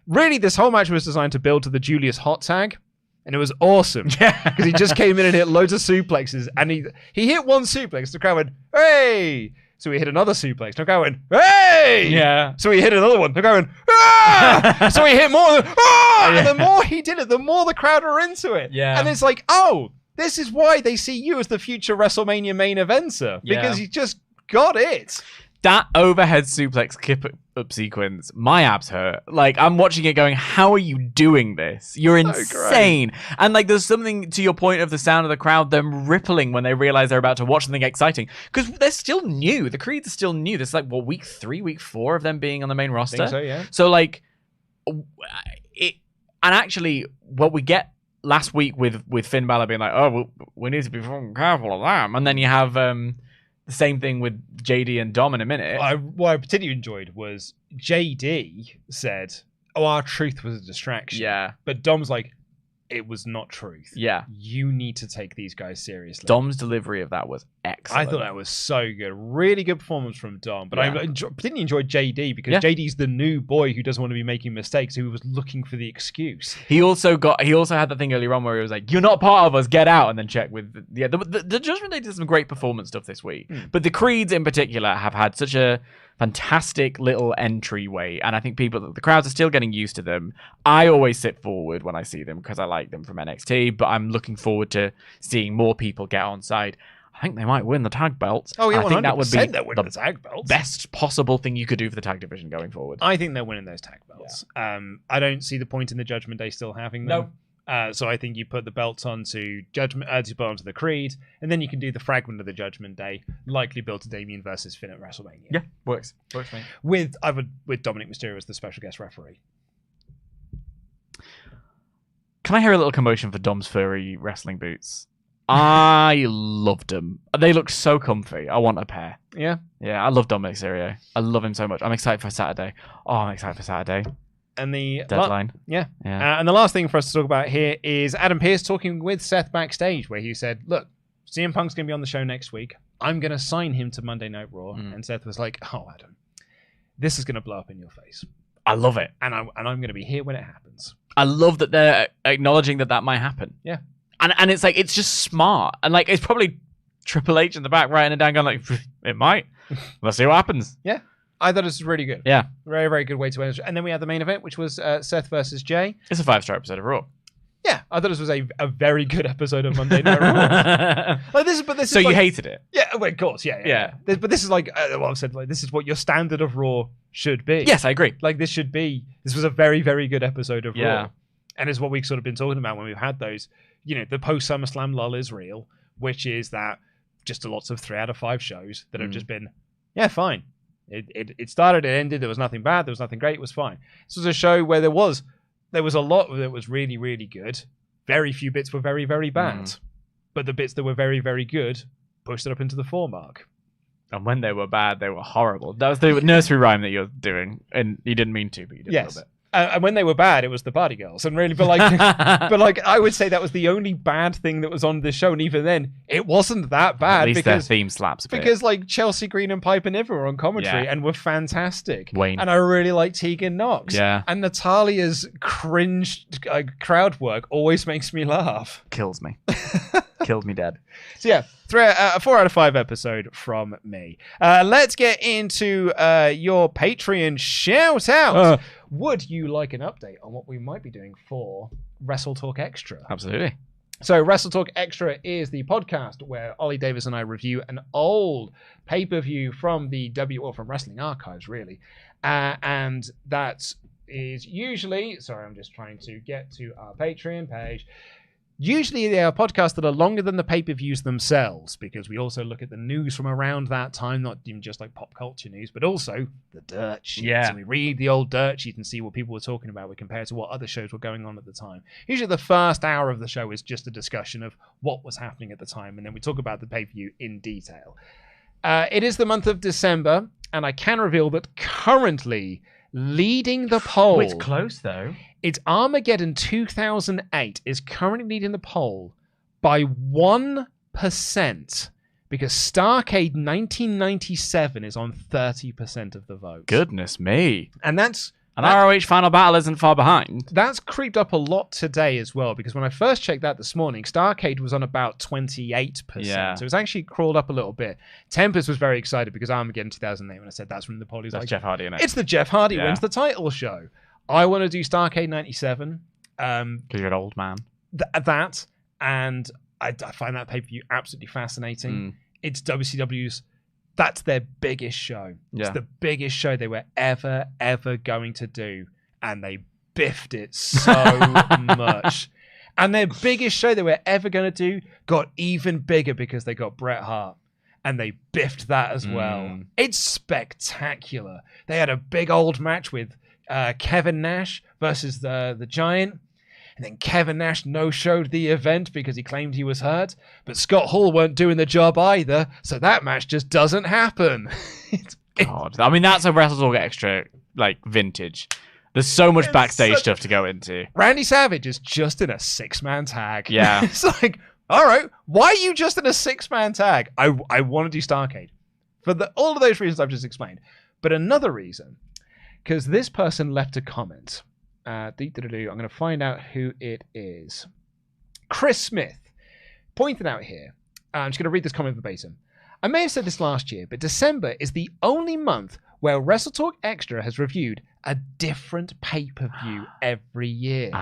A: Really, this whole match was designed to build to the Julius hot tag. And it was awesome. Yeah. Because he just came in and hit loads of suplexes. And he hit one suplex. The crowd went, hey! So he hit another suplex. They're going, hey!
B: Yeah.
A: So he hit another one. They're going, ah! So he hit more. Ah!
B: Yeah.
A: And the more he did it, the more the crowd are into it.
B: Yeah.
A: And it's like, oh, this is why they see you as the future WrestleMania main eventer. Because you just got it.
B: That overhead suplex kip-up sequence, my abs hurt. Like, I'm watching it going, how are you doing this? You're insane. And, like, there's something to your point of the sound of the crowd, them rippling when they realize they're about to watch something exciting. Because they're still new. The Creeds are still new. This is, like, week 3, week 4 of them being on the main roster?
A: I think so, yeah.
B: So, like, and actually, what we get last week with Finn Balor being like, oh, we need to be fucking careful of that. And then you have... the same thing with JD and Dom in a minute.
A: What I particularly enjoyed was JD said, our truth was a distraction.
B: Yeah.
A: But Dom's like, it was not truth.
B: Yeah.
A: You need to take these guys seriously.
B: Dom's delivery of that was excellent.
A: I thought that was so good. Really good performance from Dom. But I particularly enjoyed JD because JD's the new boy who doesn't want to be making mistakes, who was looking for the excuse.
B: He also had that thing earlier on where he was like, you're not part of us, get out, and then check with the Judgment Day did some great performance stuff this week. But the Creeds in particular have had such a fantastic little entryway, and I think the crowds are still getting used to them. I always sit forward when I see them because I like them from NXT, but I'm looking forward to seeing more people get on side. I think they might win the tag belts.
A: Oh yeah,
B: I think that would be
A: the tag belts.
B: Best possible thing you could do for the tag division going forward.
A: I think they're winning those tag belts. Yeah. I don't see the point in the Judgment Day still having them.
B: No.
A: So I think you put the belts onto onto the Creed, and then you can do the fragment of the Judgment Day, likely built to Damian versus Finn at WrestleMania.
B: Yeah, works for me.
A: With Dominic Mysterio as the special guest referee.
B: Can I hear a little commotion for Dom's furry wrestling boots? I loved them. They look so comfy. I want a pair.
A: Yeah,
B: I love Dominic Mysterio. I love him so much. I'm excited for Saturday.
A: And the
B: deadline.
A: And the last thing for us to talk about here is Adam Pearce talking with Seth backstage, where he said, look, CM Punk's going to be on the show next week. I'm going to sign him to Monday Night Raw. And Seth was like, oh, Adam, this is going to blow up in your face.
B: I love it.
A: And I'm going to be here when it happens.
B: I love that they're acknowledging that might happen.
A: Yeah.
B: And it's like, it's just smart. And like, it's probably Triple H in the back writing it down going like, it might. Let's see what happens.
A: Yeah. I thought it was really good.
B: Yeah.
A: Very, very good way to end it. And then we had the main event, which was Seth versus Jey.
B: It's a 5-star episode of Raw.
A: Yeah, I thought this was a very good episode of Monday Night Raw.
B: So you hated it?
A: Yeah, well, of course, yeah. But this is like, I've said, like, this is what your standard of Raw should be.
B: Yes, I agree.
A: Like, this was a very, very good episode of Raw. And it's what we've sort of been talking about when we've had those, the post SummerSlam lull is real, which is that just lots of 3 out of 5 shows that have just been, fine. It started, it ended, there was nothing bad, there was nothing great, it was fine. This was a show where there was a lot that was really, really good. Very few bits were very, very bad. But the bits that were very, very good pushed it up into the 4 mark.
B: And when they were bad, they were horrible. That was the nursery rhyme that you're doing, and you didn't mean to, but you did a little bit.
A: And when they were bad, it was the Party Girls. And really, but I would say that was the only bad thing that was on this show. And even then, it wasn't that bad.
B: At least their theme slaps a bit.
A: Because like Chelsea Green and Piper Niven were on commentary and were fantastic.
B: Wayne.
A: And I really like Tegan Knox.
B: Yeah.
A: And Natalya's cringe crowd work always makes me laugh.
B: Kills me. Killed me dead.
A: So yeah, 4 out of 5 episode from me. Let's get into your Patreon shout out. Would you like an update on what we might be doing for WrestleTalk Extra?
B: Absolutely.
A: So WrestleTalk Extra is the podcast where Ollie Davis and I review an old pay-per-view from from Wrestling Archives, really. And that is usually, sorry, I'm just trying to get to our Patreon page. Usually they are podcasts that are longer than the pay-per-views themselves, because we also look at the news from around that time, not even just like pop culture news, but also the dirt sheet.
B: Yeah.
A: So we read the old dirt sheet and see what people were talking about. We compare it to what other shows were going on at the time. Usually the first hour of the show is just a discussion of what was happening at the time, and then we talk about the pay-per-view in detail. It is the month of December, and I can reveal that currently leading the poll...
B: It's close, though.
A: It's Armageddon 2008 is currently leading the poll by 1%, because Starrcade 1997 is on 30% of the vote.
B: Goodness me.
A: And that's
B: An ROH Final Battle isn't far behind.
A: That's creeped up a lot today as well, because when I first checked that this morning, Starrcade was on about 28%.
B: Yeah.
A: So it's actually crawled up a little bit. Tempest was very excited because Armageddon 2008, when I said that's when the Polly's
B: That's
A: like,
B: Jeff Hardy, innit?
A: it's the Jeff Hardy wins the title show. I want to do Starrcade 97.
B: Because you're an old man.
A: That, and I find that pay-per-view absolutely fascinating. It's WCW's, that's their biggest show. It's the biggest show they were ever going to do. And they biffed it so much. And their biggest show they were ever going to do got even bigger because they got Bret Hart. And they biffed that as well. It's spectacular. They had a big old match with Kevin Nash versus the Giant. And then Kevin Nash no-showed the event because he claimed he was hurt. But Scott Hall weren't doing the job either, so that match just doesn't happen.
B: God, I mean, that's a WrestleTalk extra, like, vintage. There's so much backstage stuff to go into.
A: Randy Savage is just in a 6-man tag.
B: Yeah.
A: It's like, all right, why are you just in a 6-man tag? I want to do Starrcade for all of those reasons I've just explained. But another reason, because this person left a comment. I'm going to find out who it is. Chris Smith pointed out here. I'm just going to read this comment verbatim. I may have said this last year, but December is the only month where WrestleTalk Extra has reviewed a different pay-per-view every year.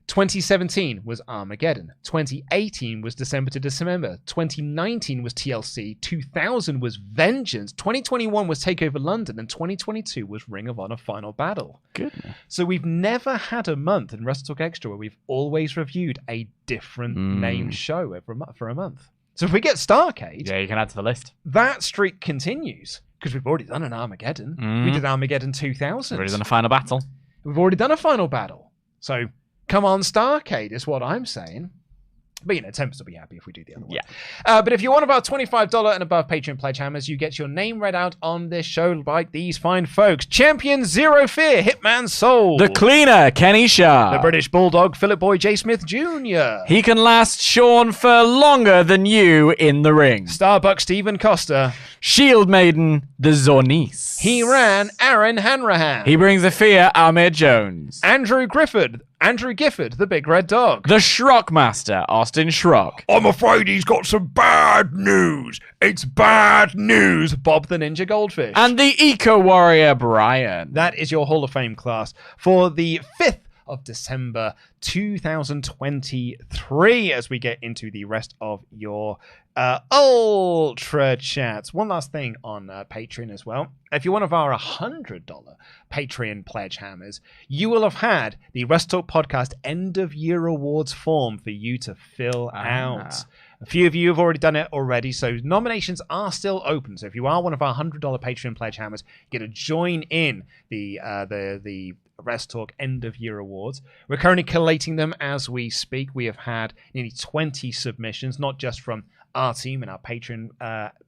A: 2017 was Armageddon. 2018 was December to December. 2019 was TLC. 2000 was Vengeance. 2021 was TakeOver London. And 2022 was Ring of Honor Final Battle.
B: Goodness.
A: So we've never had a month in WrestleTalk Extra where we've always reviewed a different named show for a month. So if we get Starrcade...
B: Yeah, you can add to the list.
A: That streak continues. Because we've already done an Armageddon. We did Armageddon 2000.
B: We've already done a Final Battle.
A: We've already done a Final Battle. So... come on, Starrcade is what I'm saying. But, you know, Tempest will be happy if we do the other one.
B: Yeah.
A: But if you're one of our $25 and above Patreon Pledgehammers, you get your name read out on this show like these fine folks. Champion Zero Fear, Hitman Soul.
B: The Cleaner, Kenny Shaw.
A: The British Bulldog, Philip Boy J. Smith Jr.
B: He can last Sean for longer than you in the ring.
A: Starbuck Stephen Costa.
B: Shield Maiden, the Zornice.
A: He ran Aaron Hanrahan.
B: He brings a fear, Ahmed Jones.
A: Andrew Gifford, the Big Red Dog.
B: The Schrock Master, Austin Schrock.
A: I'm afraid he's got some bad news. It's bad news, Bob the Ninja Goldfish.
B: And the Eco Warrior, Brian.
A: That is your Hall of Fame class for the 5th of December 2023 as we get into the rest of your Ultra Chats. One last thing on Patreon as well. If you're one of our $100 Patreon Pledgehammers, you will have had the WrestleTalk Podcast End of Year Awards form for you to fill out. A few of you have already done it already, so nominations are still open. So if you are one of our $100 Patreon Pledgehammers, you get to join in the WrestleTalk End of Year Awards. We're currently collating them as we speak. We have had nearly 20 submissions, not just from our team and our Patreon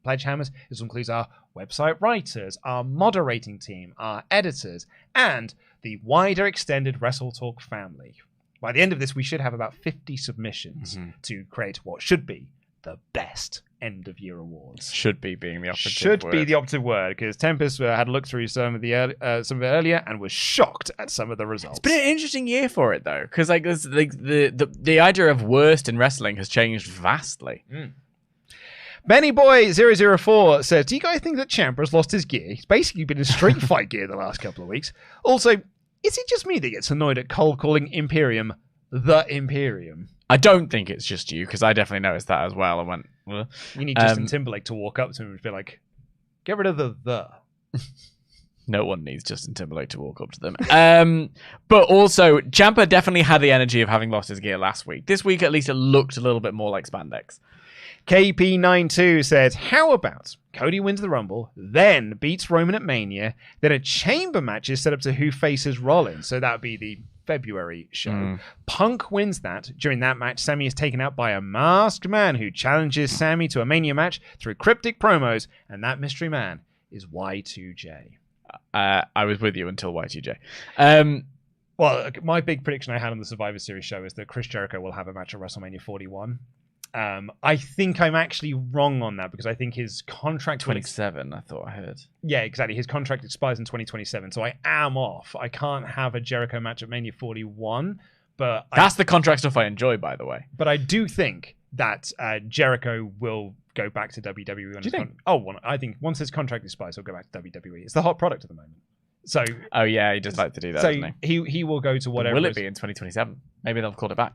A: Pledgehammers. This includes our website writers, our moderating team, our editors, and the wider extended WrestleTalk family. By the end of this, we should have about 50 submissions to create what should be the best end of year awards.
B: Should be being the operative
A: should
B: word.
A: Be the operative word, because Tempest had a look through some of it earlier and was shocked at some of the results.
B: It's been an interesting year for it though, because like the idea of worst in wrestling has changed vastly.
A: Benny Boy 004 says, do you guys think that Ciampa has lost his gear? He's basically been in street fight gear the last couple of weeks. Also, is it just me that gets annoyed at Cole calling Imperium the Imperium?
B: I don't think it's just you, because I definitely noticed that as well. I went, well.
A: You need Justin Timberlake to walk up to him and be like, get rid of the.
B: No one needs Justin Timberlake to walk up to them. But also, Ciampa definitely had the energy of having lost his gear last week. This week, at least, it looked a little bit more like spandex.
A: KP92 says, how about Cody wins the Rumble, then beats Roman at Mania, then a chamber match is set up to who faces Rollins. So that would be the February show. Punk wins that. During that match, Sami is taken out by a masked man who challenges Sami to a Mania match through cryptic promos, and that mystery man is Y2J.
B: I was with you until Y2J.
A: Well, my big prediction I had on the Survivor Series show is that Chris Jericho will have a match at WrestleMania 41. I think I'm actually wrong on that because I think his contract
B: 27. I thought I heard.
A: Yeah, exactly. His contract expires in 2027, so I am off. I can't have a Jericho match at Mania 41, but
B: that's the contract stuff I enjoy, by the way.
A: But I do think that Jericho will go back to WWE.
B: Do you think?
A: I think once his contract expires, he'll go back to WWE. It's the hot product at the moment. So.
B: Oh yeah, he does like to do that.
A: So he will go to whatever.
B: Will it be in 2027? Maybe they'll call it back.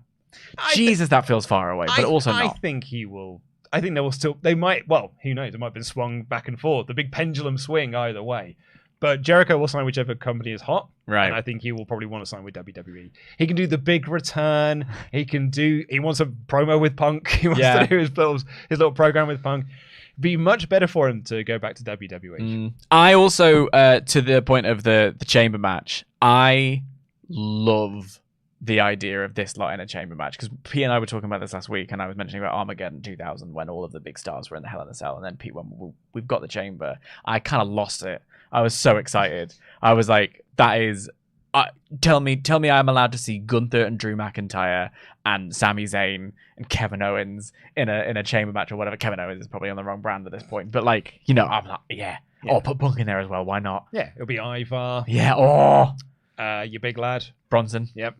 B: Jesus, that feels far away, but also not.
A: I think he will. I think they will still. They might. Well, who knows? It might have been swung back and forth. The big pendulum swing either way. But Jericho will sign whichever company is hot.
B: Right.
A: And I think he will probably want to sign with WWE. He can do the big return. He wants a promo with Punk. He wants to do his little program with Punk. Be much better for him to go back to WWE.
B: I also, to the point of the chamber match, I love the idea of this lot in a chamber match, because Pete and I were talking about this last week, and I was mentioning about Armageddon 2000 when all of the big stars were in the Hell in a Cell, and then Pete went, we've got the chamber. I kind of lost it. I was so excited. I was like, that is... tell me I'm allowed to see Gunther and Drew McIntyre and Sami Zayn and Kevin Owens in a chamber match or whatever. Kevin Owens is probably on the wrong brand at this point, but like, I'm like, yeah. Oh, put Punk in there as well. Why not?
A: Yeah, it'll be Ivar.
B: Yeah. Oh,
A: your big lad
B: Bronson.
A: Yep.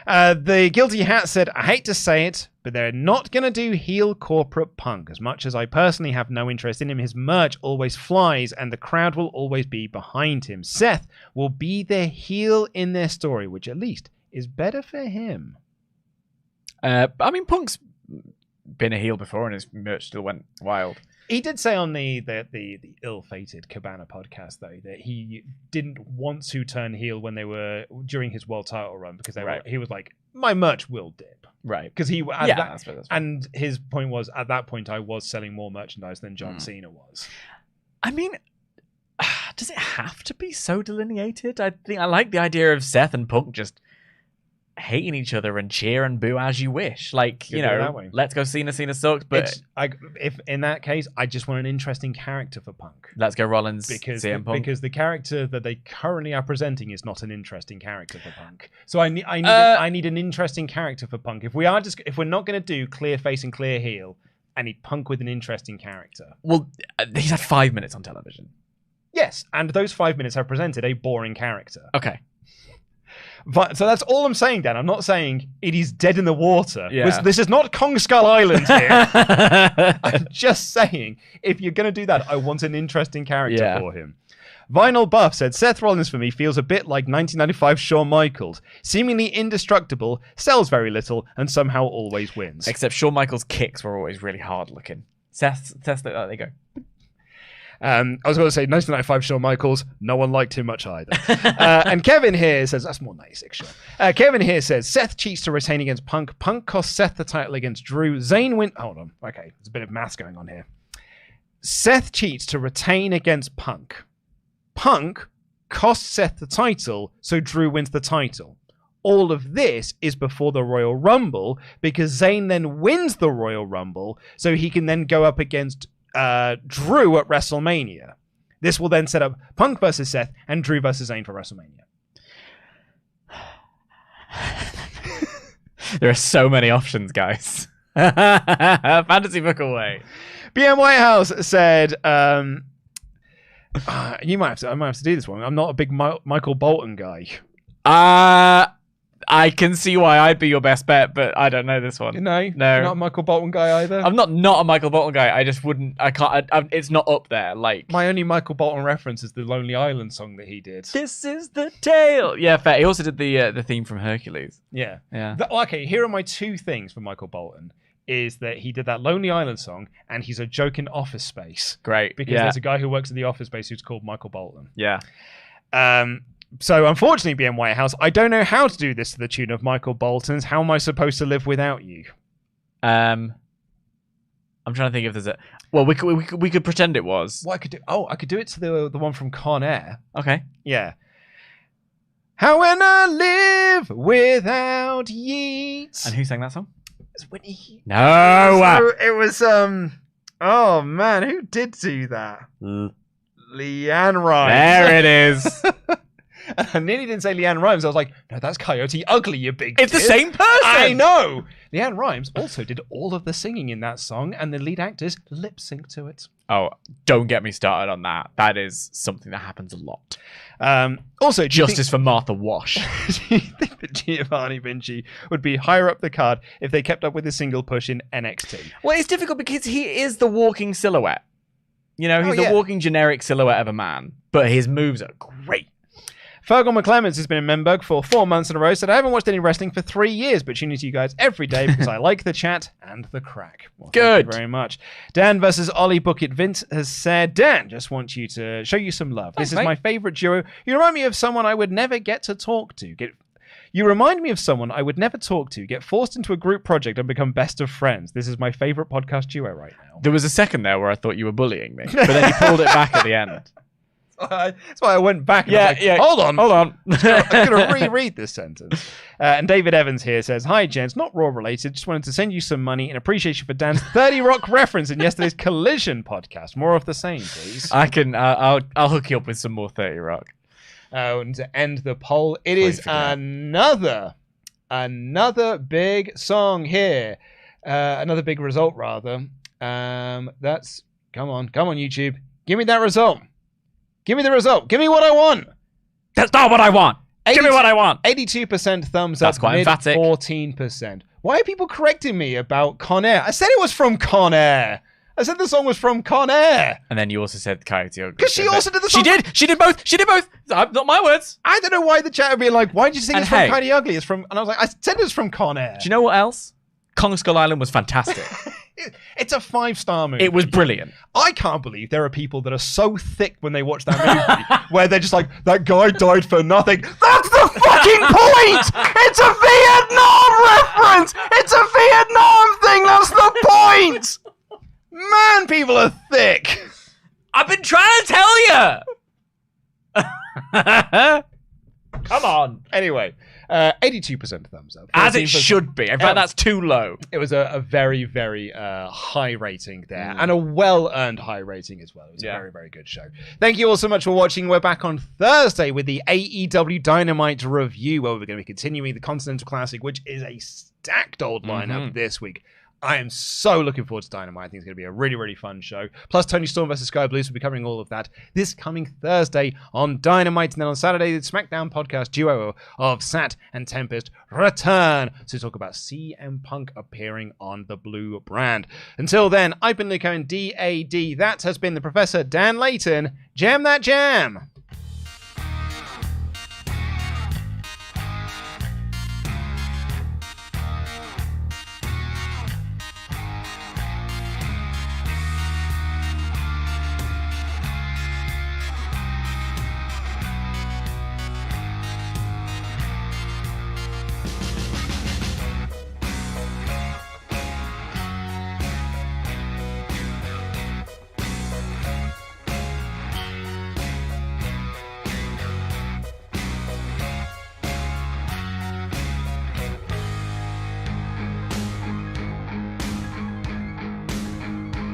A: The Guilty Hat said, I hate to say it, but they're not going to do heel corporate Punk. As much as I personally have no interest in him, his merch always flies and the crowd will always be behind him. Seth will be their heel in their story, which at least is better for him.
B: I mean, Punk's been a heel before and his merch still went wild.
A: He did say on the ill-fated Cabana podcast, though, that he didn't want to turn heel when they were during his world title run because he was like, my merch will dip.
B: Right.
A: Because
B: that's right.
A: And his point was, at that point, I was selling more merchandise than John Cena was.
B: I mean, does it have to be so delineated? I think I like the idea of Seth and Punk just hating each other and cheer and boo as you wish. Like, let's go Cena sucks. But
A: if in that case, I just want an interesting character for Punk.
B: Let's go Rollins, CM Punk.
A: Because the character that they currently are presenting is not an interesting character for Punk. So I need an interesting character for Punk. If we're not going to do clear face and clear heel, I need Punk with an interesting character.
B: Well, he's had 5 minutes on television.
A: Yes, and those 5 minutes have presented a boring character.
B: Okay.
A: But, so that's all I'm saying, Dan. I'm not saying it is dead in the water.
B: Yeah.
A: This is not Kong Skull Island here. I'm just saying, if you're going to do that, I want an interesting character for him. Vinyl Buff said, Seth Rollins for me feels a bit like 1995 Shawn Michaels. Seemingly indestructible, sells very little, and somehow always wins.
B: Except Shawn Michaels' kicks were always really hard looking. Seth's there you go.
A: I was going to say 1995 Shawn Michaels. No one liked him much either. And Kevin here says, that's more 96, sure. Kevin here says, Seth cheats to retain against Punk. Punk costs Seth the title against Drew. Zayn win. Hold on. Okay, there's a bit of maths going on here. Seth cheats to retain against Punk. Punk costs Seth the title, so Drew wins the title. All of this is before the Royal Rumble because Zayn then wins the Royal Rumble, so he can then go up against Drew at WrestleMania. This will then set up Punk versus Seth and Drew versus Zayn for WrestleMania.
B: There are so many options, guys. Fantasy book away.
A: BM Whitehouse said, I might have to do this one. I'm not a big Michael Bolton guy.
B: I can see why I'd be your best bet, but I don't know this one.
A: No, you're not a Michael Bolton guy either.
B: I'm not a Michael Bolton guy. I just wouldn't. I can't. It's not up there. Like
A: my only Michael Bolton reference is the Lonely Island song that he did.
B: This is the tale. Yeah, fair. He also did the theme from Hercules.
A: Yeah.
B: Okay,
A: here are my two things for Michael Bolton. Is that he did that Lonely Island song, and he's a joke in Office Space.
B: Great,
A: because there's a guy who works at the Office Space who's called Michael Bolton.
B: Yeah.
A: So unfortunately, BM Whitehouse, I don't know how to do this to the tune of Michael Bolton's "How Am I Supposed to Live Without You."
B: I'm trying to think if there's a. Well, we could pretend it was.
A: What I could do? Oh, I could do it to the one from Con Air.
B: Okay.
A: Yeah. How when I live without Yeats.
B: And who sang that song?
A: No. It was Oh man, who did do that? Leanne Rimes.
B: There it is.
A: And I nearly didn't say Leanne Rimes. I was like, no, that's Coyote Ugly, you big
B: It's
A: tit.
B: the same person!
A: I know! Leanne Rimes also did all of the singing in that song, and the lead actors lip sync to it.
B: Oh, don't get me started on that. That is something that happens a lot.
A: Also,
B: Justice for Martha Wash.
A: Do you think that Giovanni Vinci would be higher up the card if they kept up with his single push in NXT?
B: Well, it's difficult because he is the walking silhouette. You know, he's the walking generic silhouette of a man, but his moves are great.
A: Fergal McClemens has been in Memberg for 4 months in a row, said, I haven't watched any wrestling for 3 years, but tune into you guys every day because I like the chat and the crack. Well,
B: good.
A: Thank you very much. Dan versus Ollie Bucket Vint has said, Dan, just want you to show you some love. This is my favorite duo. You remind me of someone I would never get to talk to. You remind me of someone I would never talk to, get forced into a group project and become best of friends. This is my favorite podcast duo right now.
B: There was a second there where I thought you were bullying me, but then you pulled it back at the end.
A: That's why I went back and I was like, hold on. I'm going to reread this sentence. And David Evans here says, hi, gents, not Raw related. Just wanted to send you some money in appreciation for Dan's 30 Rock reference in yesterday's Collision podcast. More of the same, please.
B: I'll hook you up with some more 30 Rock.
A: And to end the poll, it is another big song here. Another big result, rather. That's, come on, YouTube. Give me that result. Give me the result. Give me what I want.
B: That's not what I want. Give me what I want.
A: 82% thumbs up.
B: That's quite emphatic.
A: 14%. Why are people correcting me about Con Air? I said it was from Con Air. I said the song was from Con Air.
B: And then you also said Coyote Ugly.
A: Because she also did the song.
B: She did both. Not my words.
A: I don't know why the chat would be like, why did you sing it's from Coyote Ugly? It's from, and I was like, I said it was from Con Air.
B: Do you know what else? Kong Skull Island was fantastic.
A: It's a 5-star movie.
B: It was brilliant.
A: I can't believe there are people that are so thick when they watch that movie where they're just like, that guy died for nothing. That's the fucking point! It's a Vietnam reference! It's a Vietnam thing! That's the point! Man, people are thick!
B: I've been trying to tell you! Come on.
A: Anyway, 82% thumbs up.
B: As it should be. In fact, that's too low.
A: It was a very, very high rating there. And a well-earned high rating as well. It was a very, very good show. Thank you all so much for watching. We're back on Thursday with the AEW Dynamite review, where we're going to be continuing the Continental Classic, which is a stacked old lineup this week. I am so looking forward to Dynamite. I think it's going to be a really, really fun show. Plus, Tony Storm versus Sky Blues will be covering all of that this coming Thursday on Dynamite. And then on Saturday, the SmackDown podcast duo of Sat and Tempest return to talk about CM Punk appearing on the Blue brand. Until then, I've been Luke Owen, DAD. That has been the Professor Dan Layton. Jam that jam!